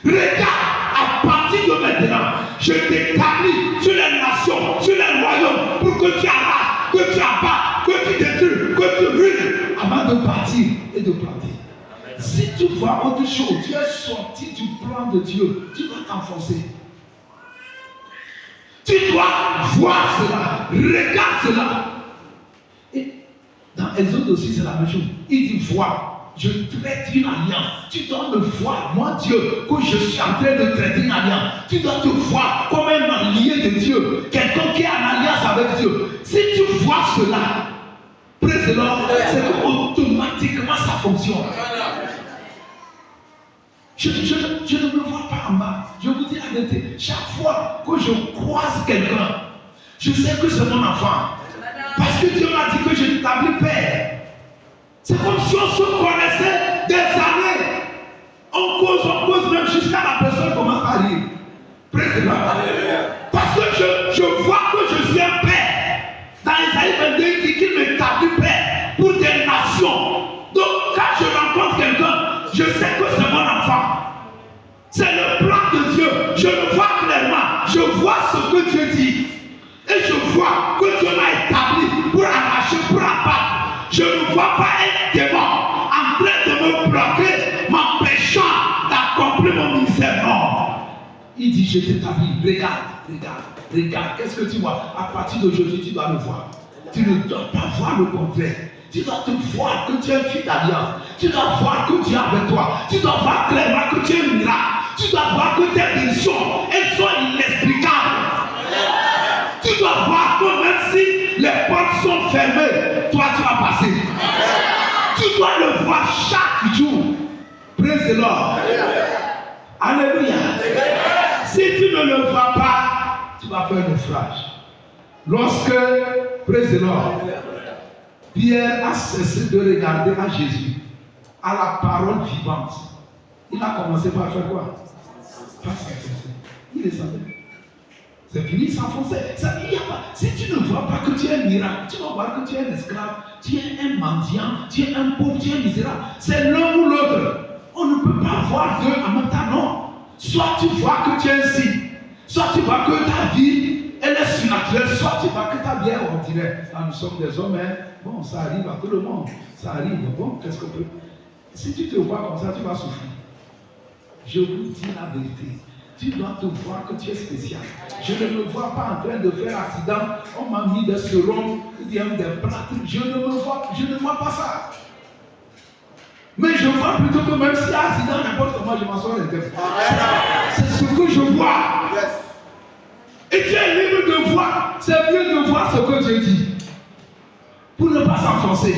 Regarde, à partir de maintenant, je t'établis sur les nations, sur les royaumes, pour que tu arraches, que tu abattes, que tu détruis, que tu ruines, avant de partir et de planter. Si tu vois autre chose, tu es sorti du plan de Dieu, tu dois t'enfoncer. Tu dois voir cela, regarde cela. Et dans Exode aussi, c'est la même chose. Il dit vois. je traite une alliance. Tu dois me voir, moi Dieu, que je suis en train de traiter une alliance. Tu dois te voir comme un allié de Dieu, quelqu'un qui est en alliance avec Dieu. Si tu vois cela, praise the Lord, c'est que automatiquement ça fonctionne. Je ne me vois pas en bas. Je vous dis la vérité. Chaque fois que je croise quelqu'un, je sais que c'est mon enfant. Parce que Dieu m'a dit que je t'établis père. C'est comme si on se connaissait des années. On cause même jusqu'à la personne commence à rire. Président. Parce que je vois que je suis un père. Dans Isaïe 22, il dit qu'il m'établit père pour des nations. Donc quand je rencontre quelqu'un, je sais que c'est mon enfant. C'est le plan de Dieu. Je le vois clairement. Je vois ce que Dieu dit. Et je vois que Dieu m'a établi pour arracher, pour abattre. Je ne vois pas un démon en train de me bloquer, m'empêchant d'accomplir mon ministère. Non. Il dit, je t'établis. Regarde. Qu'est-ce que tu vois? À partir d'aujourd'hui, tu dois le voir. Tu ne dois pas voir le contraire. Tu dois te voir que tu es un fils d'alliance. Tu dois voir que Dieu est avec toi. Tu dois voir clairement que tu es un miracle. Tu dois voir que tes missions, elles sont inexplicables. Tu dois voir que même si les portes sont fermées, toi tu vas passer. Tu dois le voir chaque jour. Praise the Lord. Alléluia. Si tu ne le vois pas, tu vas faire un naufrage. Lorsque, praise the Lord, Pierre a cessé de regarder à Jésus, à la parole vivante, il a commencé par faire quoi? Pas s'enfoncer. Il descendait. C'est fini, il s'enfonçait. Si tu ne vois pas que tu es un miracle, tu vas voir que tu es un esclave, tu es un mendiant, tu es un pauvre, tu es misérable. C'est l'un ou l'autre. On ne peut pas voir deux en même temps, non. Soit tu vois que tu es un signe, soit tu vois que ta vie, elle est surnaturelle, soit tu vois que ta vie est ordinaire. Nous sommes des hommes, hein. Bon, ça arrive à tout le monde. Ça arrive, bon, qu'est-ce que peut. Si tu te vois comme ça, tu vas souffrir. Je vous dis la vérité. Tu dois te voir que tu es spécial. Je ne me vois pas en train de faire accident. On m'a mis des sérums, des plâtres. Je ne vois pas ça. Mais je vois plutôt que même s'il y a accident, n'importe comment, je m'assois les têtes. C'est ce que je vois. Et tu es libre de voir. C'est mieux de voir ce que Dieu dit. Pour ne pas s'enfoncer.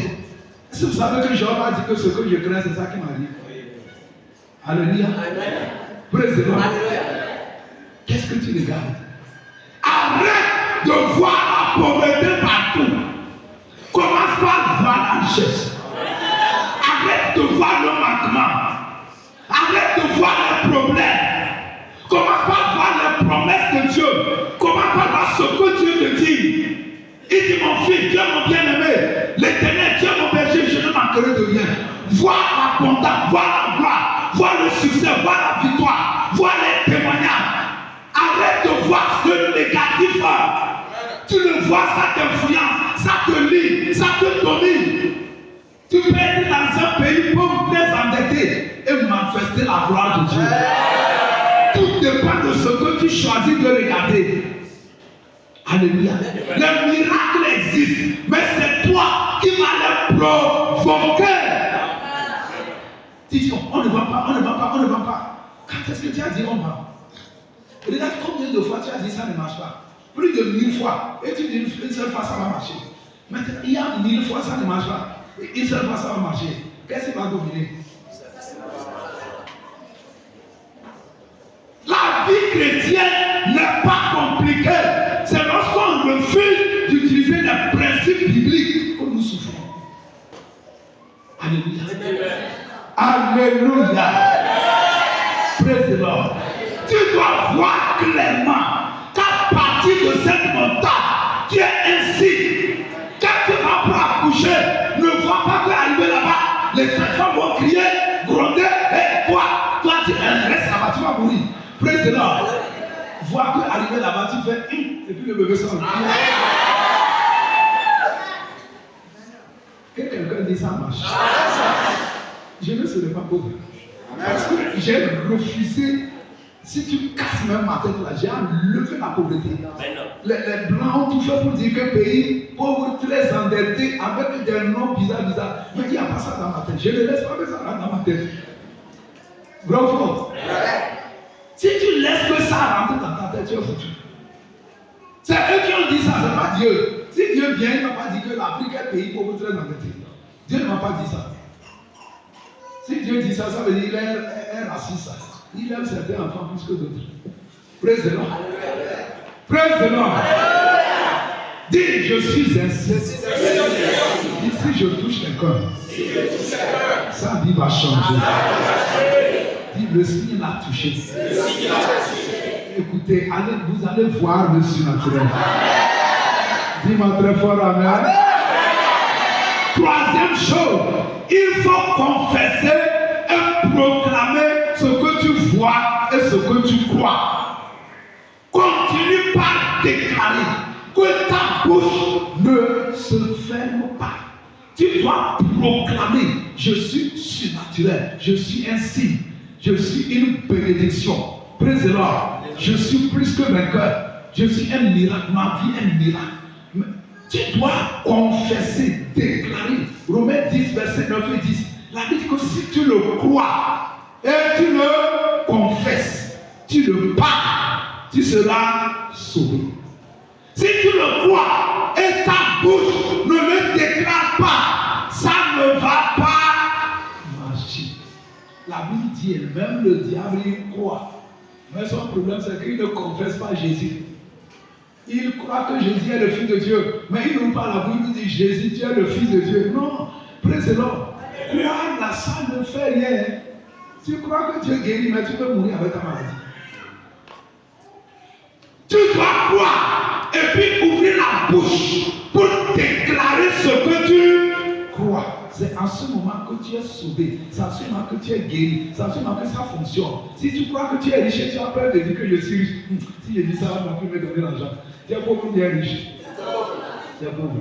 Est-ce que vous savez que Job a dit que ce que je crains, c'est ça qui m'arrive? Alléluia. Praise the Lord. Qu'est-ce que tu regardes? Arrête de voir la pauvreté partout. Commence par voir la richesse. Arrête de voir le manquement. Arrête de voir les problèmes. Commence par voir les promesses de Dieu. Commence par voir ce que Dieu te dit. Il dit, mon fils, Dieu mon bien-aimé, l'Éternel, Dieu mon berger, je ne manquerai de rien. Vois l'abondance, vois la gloire, vois le succès, vois la victoire, vois les témoignages. Arrête de voir le négatif. Tu le vois, ça t'influence, ça te lie, ça te domine. Tu peux être dans un pays pauvre, très endetté et manifester la gloire de Dieu. Tout dépend de ce que tu choisis de regarder. Alléluia. Les miracles existent, mais c'est toi qui vas les provoquer. Tu dis, on ne va pas. Quand est-ce que tu as dit on va? Regarde combien de fois tu as dit ça ne marche pas. Plus de 1000 fois. Et tu dis une seule fois ça va marcher. Maintenant, il y a 1000 fois ça ne marche pas. Et une seule fois ça va marcher. Qu'est-ce qui va dominer? La vie chrétienne n'est pas compliquée. C'est lorsqu'on refuse d'utiliser les principes bibliques que nous souffrons. Alléluia. Alléluia. Praise the Lord. Tu dois voir clairement qu'à partir de cette montagne, tu es ainsi. Quand tu vas pour accoucher, ne vois pas qu'arriver là-bas, les femmes vont crier, gronder, et toi tu restes là-bas, tu vas mourir. Praise the Lord. Vois qu'arriver là-bas, tu fais et puis le bébé sort. Que quelqu'un dit ça marche. Je ne serai pas pauvre. Parce que j'ai refusé. Si tu casses même ma tête là, j'ai enlevé la pauvreté. Les blancs ont tout fait pour dire qu'un pays pauvre, très endetté, avec des noms bizarres. Mais il n'y a pas ça dans ma tête. Je ne laisse pas que ça rentre dans ma tête. Bravo. Si tu laisses que ça rentre dans ta tête, tu es foutu. C'est eux qui ont dit ça, ce n'est pas Dieu. Si Dieu vient, il ne m'a pas dit que l'Afrique est un pays pauvre très endetté. Dieu ne m'a pas dit ça. Si Dieu dit ça, ça veut dire qu'il est raciste. Il aime certains enfants plus que d'autres. Praise the Lord. Praise the Lord. Dis, je suis inceste. Dis, si je touche quelqu'un, sa vie va changer. Dis, le signe l'a touché. Écoutez, vous allez voir le surnaturel. Dis-moi très fort, amen. Troisième chose, il faut confesser et proclamer ce que tu vois et ce que tu crois. Continue par déclarer que ta bouche ne se ferme pas. Tu dois proclamer, je suis surnaturel, je suis un signe, je suis une bénédiction. Praise the Lord. Je suis plus que vainqueur. Je suis un miracle, ma vie est un miracle. Tu dois confesser, déclarer. Romains 10, verset 9 et 10. La Bible dit que si tu le crois et tu le confesses, tu le parles, tu seras sauvé. Si tu le crois et ta bouche ne le déclare pas, ça ne va pas marcher. La Bible dit, même le diable il croit. Mais son problème, c'est qu'il ne confesse pas Jésus. Il croit que Jésus est le Fils de Dieu. Mais il n'ouvre pas la bouche, il dit Jésus, tu es le Fils de Dieu. Non, praise the Lord. Croire là, ça ne fait rien. Tu crois que Dieu guérit, mais tu peux mourir avec ta maladie. Tu dois croire et puis ouvrir la bouche pour déclarer ce que tu crois. C'est en ce moment que tu es sauvé. C'est en ce moment que tu es guéri. C'est en ce moment que ça fonctionne. Si tu crois que tu es riche et tu as peur de dire que je suis riche, si je dis ça, on ne va plus me donner l'argent. Tu es pauvre ou tu es riche? Tu es pauvre.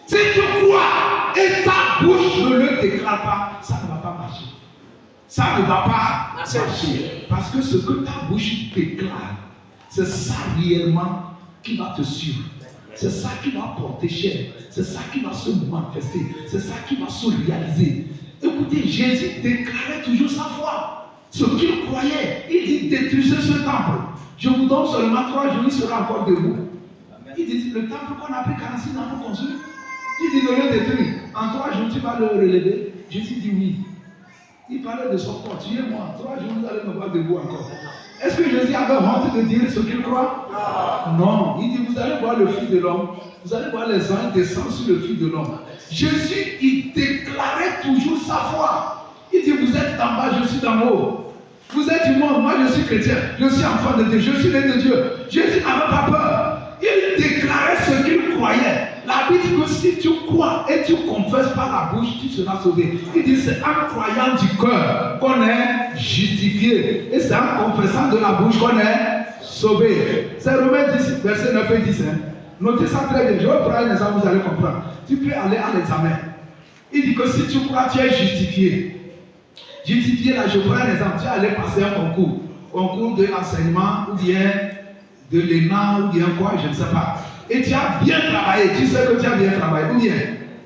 Si tu crois et ta bouche ne le déclare pas, ça ne va pas marcher. Ça ne va pas marcher. Parce que ce que ta bouche déclare, c'est ça réellement qui va te suivre. C'est ça qui va porter cher. C'est ça qui va se manifester. C'est ça qui va se réaliser. Écoutez, Jésus déclarait toujours sa foi. Ce qu'il croyait, il dit détruisez ce temple. Je vous donne seulement 3 jours, il sera encore debout. Il dit le temple qu'on a pris 46 ans pour construire. Il dit de le détruire. En 3 jours, tu vas le relever. Jésus dit oui. Il parlait de son corps. Tuez-moi. 3 jours, vous allez me voir debout encore. Est-ce que Jésus avait honte de dire ce qu'il croit? Non. Il dit, vous allez voir le Fils de l'homme. Vous allez voir les anges descendre sur le Fils de l'homme. Jésus, il déclarait toujours sa foi. Il dit, vous êtes en bas, je suis d'en haut. Vous êtes du monde, moi je suis chrétien. Je suis enfant de Dieu, je suis né de Dieu. Jésus n'avait pas peur. Il déclarait ce qu'il croyait. La Bible dit que si tu crois et tu confesses par la bouche, tu seras sauvé. Il dit c'est en croyant du cœur qu'on est justifié. Et c'est en confessant de la bouche qu'on est sauvé. C'est Romains 10, verset 9 et 10. Notez ça très bien. Je vais prendre un exemple, vous allez comprendre. Tu peux aller à l'examen. Il dit que si tu crois, tu es justifié. Justifié, là, je prends un exemple. Tu es allé passer un concours. Concours de l'enseignement ou bien de l'ENA ou bien quoi, je ne sais pas. Et tu as bien travaillé, tu sais que tu as bien travaillé, ou bien,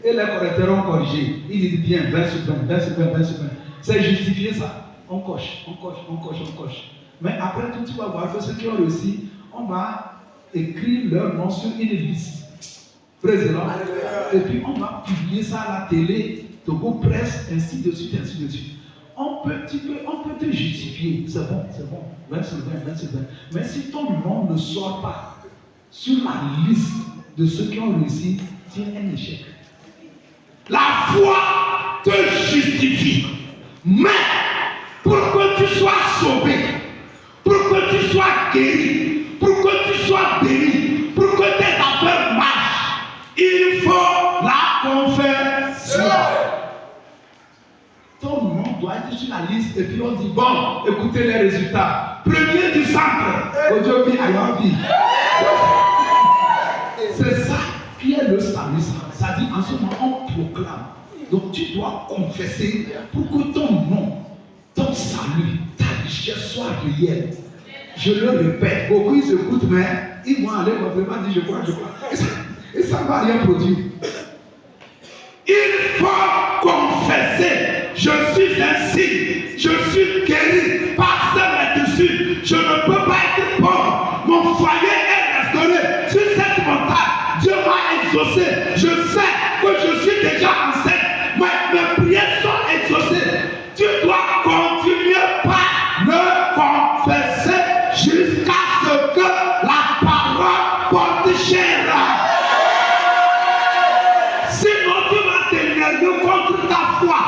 et les correcteurs ont corrigé. Ils disent bien, 20 sur 20, 20 sur 20, 20 sur 20. C'est justifié ça. On coche, on coche, on coche, on coche. Mais après tout, tu vas voir que ceux qui ont réussi, on va écrire leur nom sur une liste. Président. Et puis on va publier ça à la télé, Togo Presse, ainsi de suite, ainsi de suite. On peut te justifier, c'est bon, 20 sur 20, 20 sur 20. Mais si ton nom ne sort pas sur la liste de ceux qui ont réussi, tu es un échec. La foi te justifie. Mais pour que tu sois sauvé, pour que tu sois guéri, pour que tu sois béni, pour que tes affaires marchent, il faut la confession. Ton nom doit être sur la liste et puis on dit bon, écoutez les résultats. Premier du centre, aujourd'hui à vie. C'est ça qui est le salut. Ça dit en ce moment on proclame. Donc tu dois confesser pour que ton nom, ton salut, ta richesse soit réelle. Je le répète, beaucoup ils écoutent, mais ils vont aller complètement dire je crois. Et ça ne va rien produire. Il faut confesser. Je suis un signe. Je suis guéri par ce là-dessus. Je ne peux pas être pauvre. Mon foyer est restauré. Sur cette montagne, Dieu m'a exaucé. Je sais que je suis déjà enceinte. Mes prières sont exaucées. Tu dois continuer par me confesser jusqu'à ce que la parole porte chair. Sinon, tu vas t'énerver contre ta foi.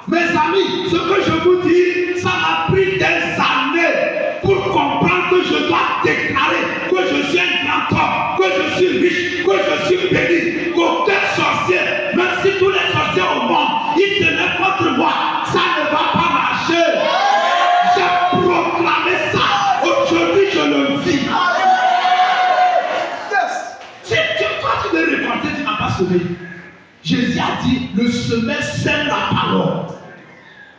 Mes amis, ce que je vous dis, ça m'a pris des années pour comprendre que je dois déclarer que je suis un grand homme, que je suis riche, que je suis béni, qu'aucun sorcier, même si tous les sorciers au monde, ils se lèvent contre moi, ça ne va pas marcher. J'ai proclamé ça. Aujourd'hui, je le vis. Si toi, tu veux récolter, tu n'as pas semé. Jésus a dit, le semeur sème la parole.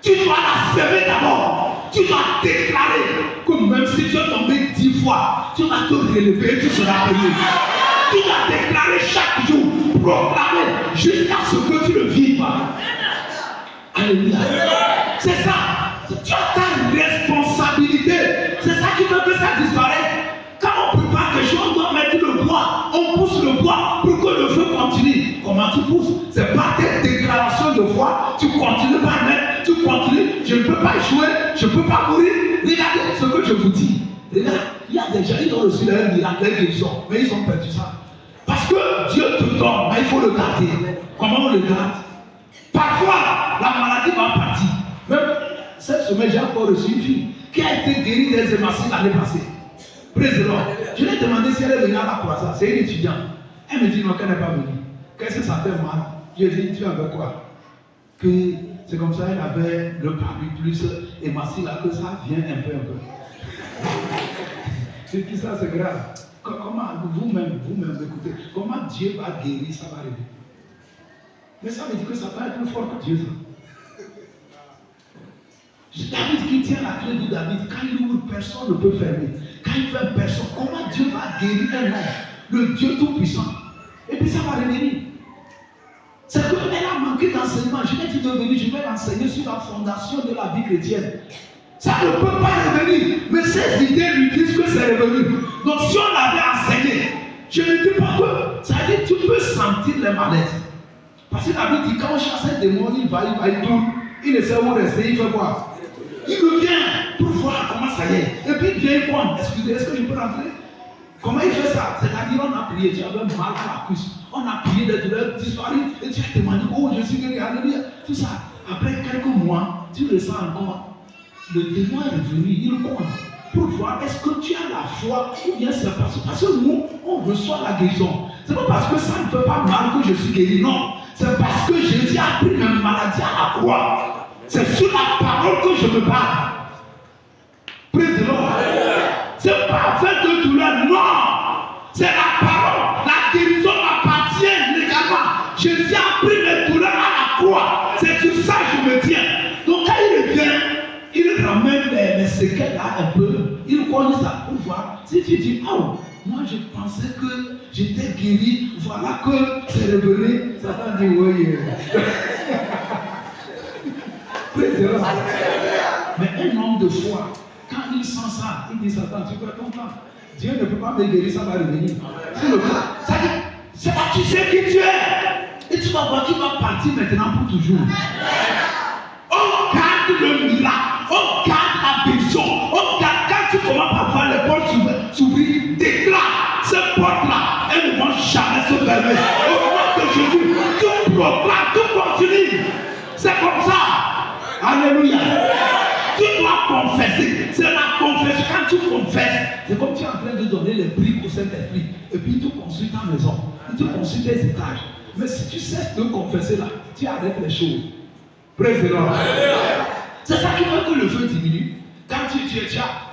Tu dois la semer d'abord. Tu dois déclarer que même si tu es tombé 10 fois, tu vas te relever et tu seras béni. Tu dois déclarer chaque jour, proclamer jusqu'à ce que tu le vives. Alléluia. C'est ça. Tu as ta responsabilité. C'est ça qui fait que ça disparaît. Quand on prépare quelque chose, on doit mettre le bois. On pousse le bois pour que le feu continue. Comment tu pousses? C'est par tes déclarations de foi. Tu continues par mettre, tu continues. Je ne peux pas échouer, je ne peux pas mourir. Regardez ce que je vous dis. Regarde, il y a des gens, ils ont reçu leur miracle, leur guérison, mais ils ont perdu ça. Parce que Dieu te donne, mais il faut le garder. Comment on le garde? Parfois, la maladie va partir. Même cette semaine, j'ai encore reçu une fille qui a été guérie des hémorroïdes l'année passée. Président, je lui ai demandé si elle est venue à la croissance. C'est une étudiante. Elle me dit non, qu'elle n'est pas venue. Qu'est-ce que ça fait mal? Je lui ai dit, tu avais quoi? Que c'est comme ça, elle avait le parmi plus hémorroïde là, que ça vient un peu. Je dis ça, c'est grave. Comment vous-même, écoutez, comment Dieu va guérir, ça va arriver. Mais ça veut dire que ça va être plus fort que Dieu. David qui tient la clé de David, quand il ouvre, personne ne peut fermer. Quand il fait personne, comment Dieu va guérir un homme, le Dieu tout-puissant? Et puis ça va revenir. C'est qu'elle a manqué d'enseignement. Je l'ai dit de venir, je vais l'enseigner sur la fondation de la vie chrétienne. Ça ne peut pas revenir. Mais ces idées lui disent que c'est revenu. Donc si on l'avait enseigné, je ne dis pas que ça veut dire que tu peux sentir les malaises. Parce que David dit quand on chasse un démon, il va, il tourne. Il ne sait où rester, il fait quoi? Il revient pour voir comment ça y est. Et puis il vient, il prend. Excusez, est-ce que je peux rentrer? Comment il fait ça? C'est-à-dire on a prié, tu avais mal à la cuisse. On a prié des douleurs disparues et tu as demandé, oh je suis guéri, alléluia. Tout ça. Après quelques mois, tu ressens encore. Le démon est revenu, il compte. Pour voir est-ce que tu as la foi ou bien c'est parce que nous, on reçoit la guérison. C'est pas parce que ça ne fait pas mal que je suis guéri, non. C'est parce que Jésus a pris ma maladie à la croix. C'est sur la parole que je me parle. Prise de l'ordre. C'est pas fait de douleur, non. C'est la parole. La guérison m'appartient légalement. Jésus a pris mes douleurs à la croix. C'est sur ça que je me tiens. Donc quand il revient, il ramène les séquelles là un peu. Il connaît ça pour voir. Si tu dis, oh, moi je pensais que j'étais guéri, voilà que c'est revenu. Satan dit, oui. Mais un homme de foi, quand il sent ça, il dit, Satan, tu peux comprendre. Dieu ne peut pas me guérir, ça va revenir. C'est le cas. C'est là tu sais qui tu es. Et tu vas voir qu'il va partir maintenant pour toujours. On garde le miracle, on garde la bénédiction, on garde quand tu commences à voir les portes s'ouvrir, déclare ces portes-là, elles ne vont jamais se fermer. Au nom de Jésus, tout proclame, tout continue. C'est comme ça. Alléluia. Tu dois confesser. C'est la confession. Quand tu confesses, c'est comme tu es en train de donner les briques au Saint-Esprit. Et puis tu construis ta maison. Tu construis tes étages. Mais si tu cesses de confesser là, tu arrêtes les choses. Praise the Lord. C'est ça qui fait que le feu diminue. Quand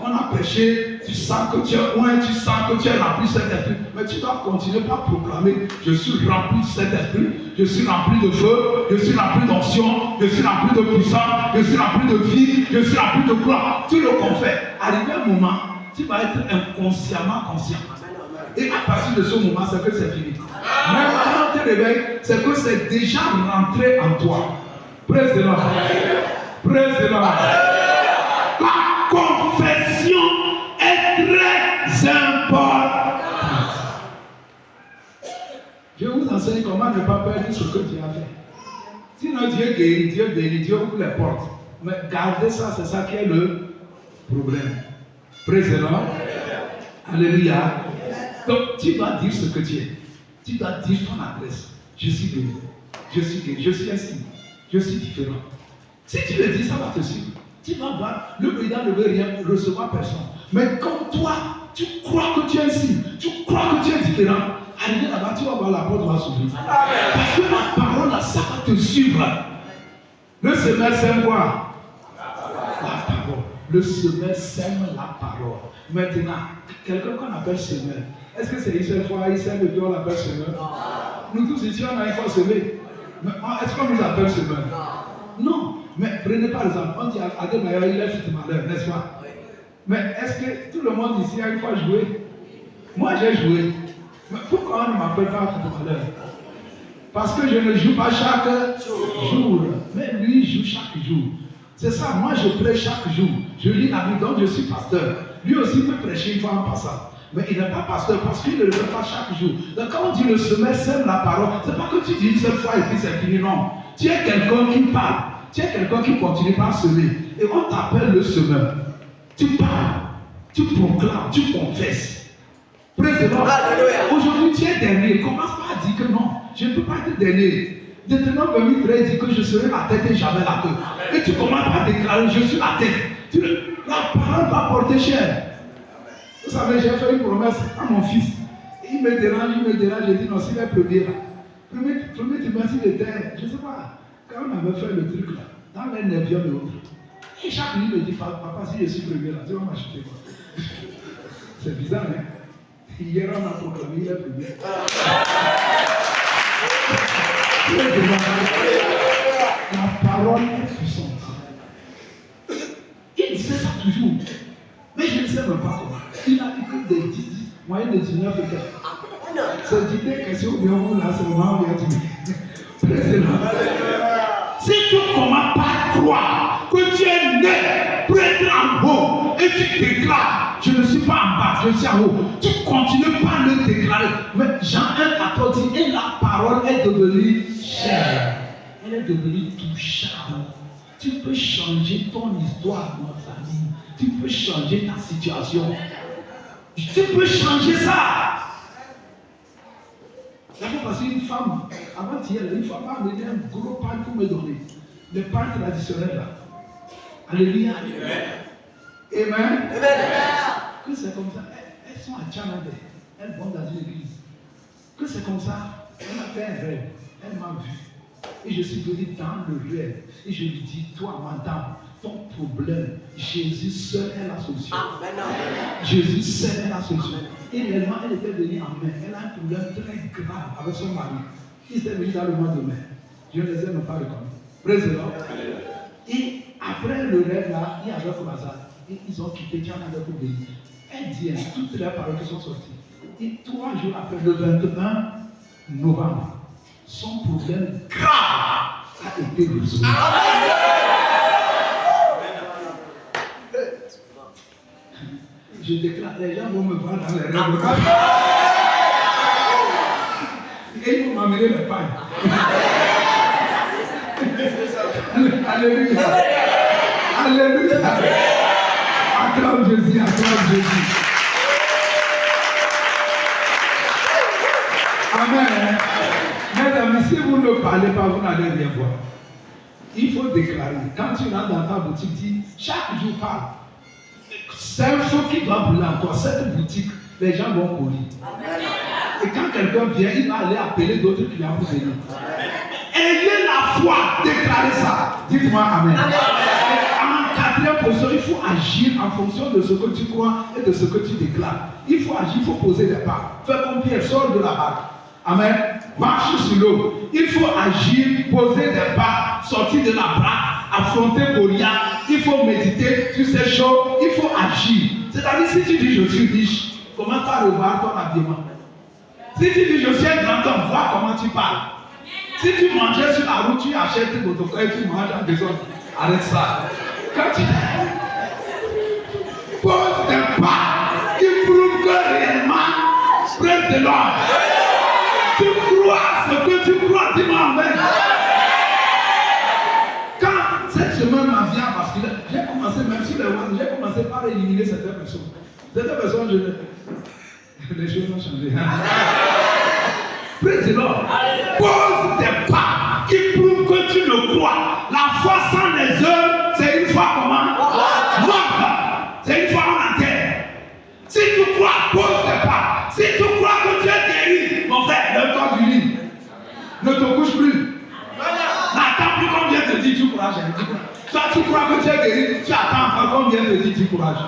on a prêché, tu sens que tu es loin, tu sens que tu es rempli de Saint-Esprit. Mais tu dois continuer par proclamer, je suis rempli de Saint-Esprit, je suis rempli de feu, je suis rempli d'onction, je suis rempli de puissance, je suis rempli de vie, je suis rempli de gloire. Tu le confesses. Arrivé un moment, tu vas être inconsciemment conscient. Et à partir de ce moment, c'est que c'est fini. Même quand tu réveil, c'est que c'est déjà rentré en toi. Praise the Lord. Praise the Lord. La confession est très importante. Je vous enseigne comment ne pas perdre ce que Dieu a fait. Sinon Dieu guérit, Dieu bénit, Dieu ouvre les portes. Mais garder ça, c'est ça qui est le problème. Praise the Lord. Alléluia. Donc tu dois dire ce que tu es. Tu dois dire ton adresse. Je suis béni. Je suis guéri. Je suis ainsi. Je suis différent. Si tu le dis, ça va te suivre. Tu vas voir, le président ne veut rien recevoir personne. Mais comme toi, tu crois que tu es ainsi, tu crois que tu es différent, arrivé là-bas, tu vas voir la porte va s'ouvrir. Parce que la parole, là, ça va te suivre. Le semeur sème quoi? La parole. Le semeur sème la parole. Maintenant, quelqu'un qu'on appelle semeur, est-ce que c'est une seule fois, il sème et puis on l'appelle semeur? Nous tous ici, on a une fois semé. Mais est-ce qu'on nous appelle semeur? Non. Mais prenez par exemple, on dit à des meilleurs, il est fait de malheur, n'est-ce pas? Mais est-ce que tout le monde ici a une fois joué? Moi j'ai joué. Mais pourquoi on ne m'appelle pas fait de malheur? Parce que je ne joue pas chaque jour. Mais lui il joue chaque jour. C'est ça, moi je prêche chaque jour. Je lis la Bible, donc je suis pasteur. Lui aussi peut prêcher une fois en passant. Mais il n'est pas pasteur parce qu'il ne le fait pas chaque jour. Donc quand on dit le semeur sème la parole, c'est pas que tu dis une seule fois et puis c'est fini, non. Tu es quelqu'un qui parle. Tu es quelqu'un qui continue par semer. Et on t'appelle le semeur. Tu parles, tu proclames, tu confesses. Praise the Lord. Aujourd'hui, tu es dernier. Commence pas à dire que non, je ne peux pas être dernier. Maintenant, Verset 13 dit que je serai la tête et jamais la queue. Et tu commences pas à déclarer, je suis la tête. La parole va porter cher. Vous savez, j'ai fait une promesse à mon fils. Il me dérange. J'ai dit non, s'il est premier là. Premier trimestre, il était, je ne sais pas. Quand on avait fait le truc là, dans les 9e et autres, et chaque nuit il me dit, papa, si je suis premier là, tu vas m'acheter quoi? C'est bizarre, hein? Hier on a proclamé, il est premier. La parole est puissante. Il disait ça toujours. Mais je ne sais même pas comment. Il a dit que des 10, moyenne de 19 et quelques. C'est dit des questions, bien vous là, c'est le moment où il a dit. Si tu commences par croire que tu es né pour être en haut et tu déclares, je ne suis pas en bas, je suis en haut, tu continues par le déclarer. Mais Jean 1,14 dit, et la parole est devenue chère, elle est devenue touchable. Tu peux changer ton histoire, mon ami. Tu peux changer ta situation. Tu peux changer ça. La fois passée, une femme, avant-hier, une femme m'a amené un gros pain pour me donner. Le pain traditionnel là. Alléluia. Amen. Amen. Que c'est comme ça. Elles sont à Tchanadé. Elles vont dans une église. Que c'est comme ça. Elle a fait un rêve. Elle m'a vu. Et je suis venu dans le rêve. Et je lui dis, toi, madame, ton problème, Jésus seul est la solution. Amen. Jésus seul est la solution. Et réellement, elle était venue en mai. Elle a un problème très grave avec son mari. Il était venu dans le mois de mai. Je ne les ai même pas reconnus. Praise the Lord. Et après le rêve là, il y avait croisade. Et ils ont quitté Canada pour venir. Elle dit, toutes les paroles qui sont sorties. Et 3 jours après, le 21 novembre, son problème grave a été résolu. Je déclare, les gens vont me voir dans les rêves. Et ils vont m'amener le pain. Alléluia. Alléluia. Acclame Jésus, acclame Jésus. Amen. Mesdames, si vous ne parlez pas, vous n'allez rien voir. Il faut déclarer. Quand tu rentres dans ta boutique, dis, chaque jour parle. C'est un feu qui doit brûler en toi. Cette boutique, les gens vont courir. Et quand quelqu'un vient, il va aller appeler d'autres clients pour venir. Ayez la foi, déclarez ça. Dites-moi Amen. En 4e position, il faut agir en fonction de ce que tu crois et de ce que tu déclares. Il faut agir, il faut poser des pas. Fais comme Pierre, sors de la barque. Amen. Marche sur l'eau. Il faut agir, poser des pas, sortir de la barque, affronter Goliath. Il faut méditer sur ces choses. Il faut agir. C'est-à-dire, si tu dis je suis riche, commence par revoir ton habillement. Si tu dis je suis un grand homme, vois comment tu parles. Si tu mangeais sur la route, tu achètes votre frère et tu manges en désordre. Arrête ça. Quand tu poses des pas qui prouvent que réellement, praise the Lord. Tu crois ce que tu crois, dis-moi amen. Quand cette semaine m'a vient, parce que j'ai commencé, même sur les WhatsApp, j'ai commencé par éliminer certaines personnes. Certaines personnes, les choses ont changé. Praise the Lord. Pose des pas qui prouvent que tu le crois. La foi sans les œuvres, c'est une foi comment? Morte. C'est une foi en terre. Si tu crois, pose des pas. Si tu crois que tu es guéri, mon frère, lève-toi du lit. Ne te couche plus. N'attends plus qu'on vienne te dire du courage. Toi, tu crois que tu es guéri, tu attends encore qu'on vienne te dire du courage.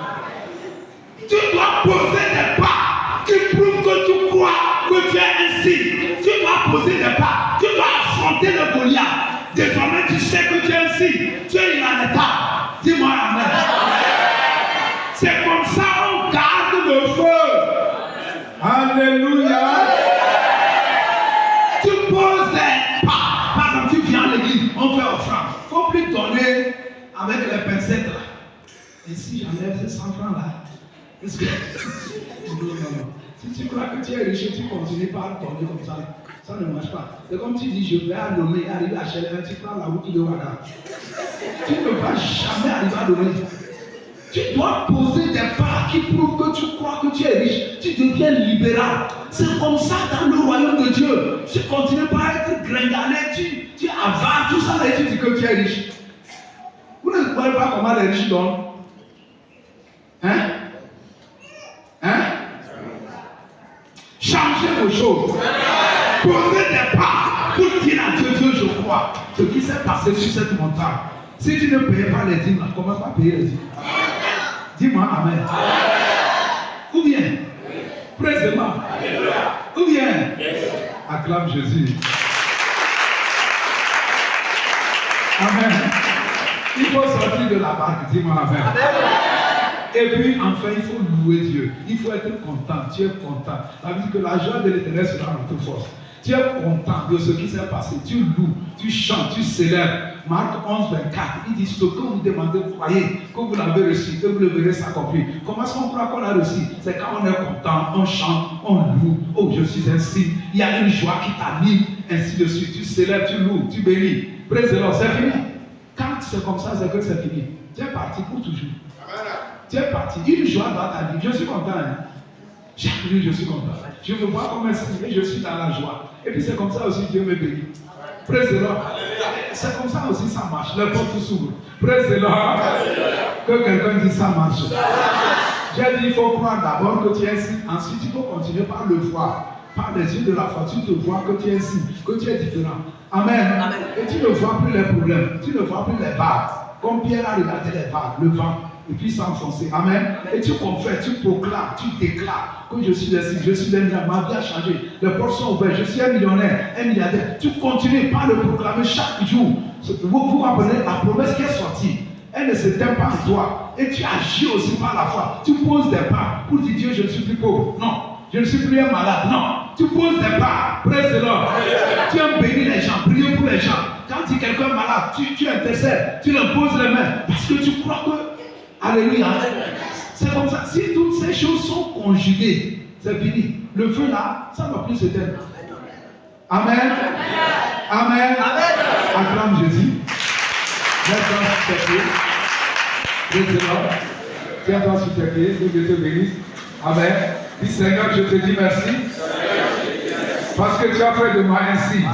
Tu dois poser des pas qui prouvent que tu crois que tu es ainsi. Tu dois poser des pas. Tu dois affronter le Goliath. Désormais, tu sais que tu es ainsi. Tu es inarrêtable. Dis-moi amen. C'est comme ça qu'on garde le feu. Alléluia. Tu poses des pas. Par exemple, tu viens à l'église, on fait offrande. Il ne faut plus donner avec les pincettes là. Et si j'enlève ces 100 francs là, est-ce que. Non. Si tu crois que tu es riche, tu continues par donner comme ça. Ça ne marche pas. C'est comme tu dis, je vais à Lomé, arriver à Chelem, tu prends la route de Ouaga. Tu ne vas jamais arriver à Lomé. Tu dois poser des pas qui prouvent que tu crois que tu es riche. Tu deviens libéral. C'est comme ça dans le royaume de Dieu. Tu continues pas à être gringalé, tu avales tout ça et tu dis que tu es riche. Vous ne voyez pas comment les riches donnent? Hein? Changez vos choses. Posez des pas pour dire à Dieu, Dieu, je crois ce qui s'est passé sur cette montagne. Si tu ne payes pas les dîmes, comment pas payer les dîmes? Dis-moi amen. Ou bien, présement. Ou bien, acclame Jésus. Amen. Il faut sortir de la barque. Dis-moi amen. Et puis, enfin, il faut louer Dieu. Il faut être content. Tu es content. Ça veut dire que la joie de l'Éternel sera notre force. Tu es content de ce qui s'est passé. Tu loues, tu chantes, tu célèbres. Marc 11, 24, il dit ce que vous demandez, croyez que vous l'avez reçu, que vous le verrez s'accomplir. Comment est-ce qu'on croit qu'on l'a reçu? C'est quand on est content, on chante, on loue. Oh, je suis ainsi. Il y a une joie qui t'anime, ainsi de suite. Tu célèbres, tu loues, tu bénis. Praise the Lord, c'est fini. Quand c'est comme ça, c'est que c'est fini. Tu es parti pour toujours. Tu es parti. Une joie dans ta vie. Je suis content. Hein? Chaque jour, je suis content. Je me vois comme ainsi et je suis dans la joie. Et puis c'est comme ça aussi Dieu me bénit. Praise the Lord. C'est comme ça aussi ça marche. Les portes s'ouvrent. Praise the Lord. Que quelqu'un dise ça marche. J'ai dit il faut croire d'abord que tu es ainsi. Ensuite il faut continuer par le voir. Par les yeux de la foi, tu te vois que tu es ainsi, que tu es différent. Amen. Amen. Et tu ne vois plus les problèmes. Tu ne vois plus les vagues. Comme Pierre a regardé les vagues, le vent. Et puis s'enfoncer. Amen. Et tu confères, tu proclames, tu déclares que je suis ainsi, je suis l'un, ma vie a changé. Les portes sont ouvertes, je suis un millionnaire, un milliardaire. Tu continues par le proclamer chaque jour. Vous apprenez la promesse qui est sortie. Elle ne se t'aime pas en toi. Et tu agis aussi par la foi. Tu poses des pas pour dire Dieu, je ne suis plus pauvre. Non. Je ne suis plus un malade. Non. Tu poses des pas. Praise the Lord. Tu aimes bénir les gens, prier pour les gens. Quand quelqu'un est malade, tu intercèdes, tu leur poses les mains. Parce que tu crois que. Alléluia. C'est comme ça. Si toutes ces choses sont conjuguées, c'est fini. Le feu là, ça ne va plus se taire. Amen. Amen. Acclame Jésus. Tiens-toi sur tes pieds. Praise the Lord. Tiens-toi sur tes pieds. Que Dieu te bénisse. Amen. Dis Seigneur, je te dis merci. Parce que tu as fait de moi ainsi.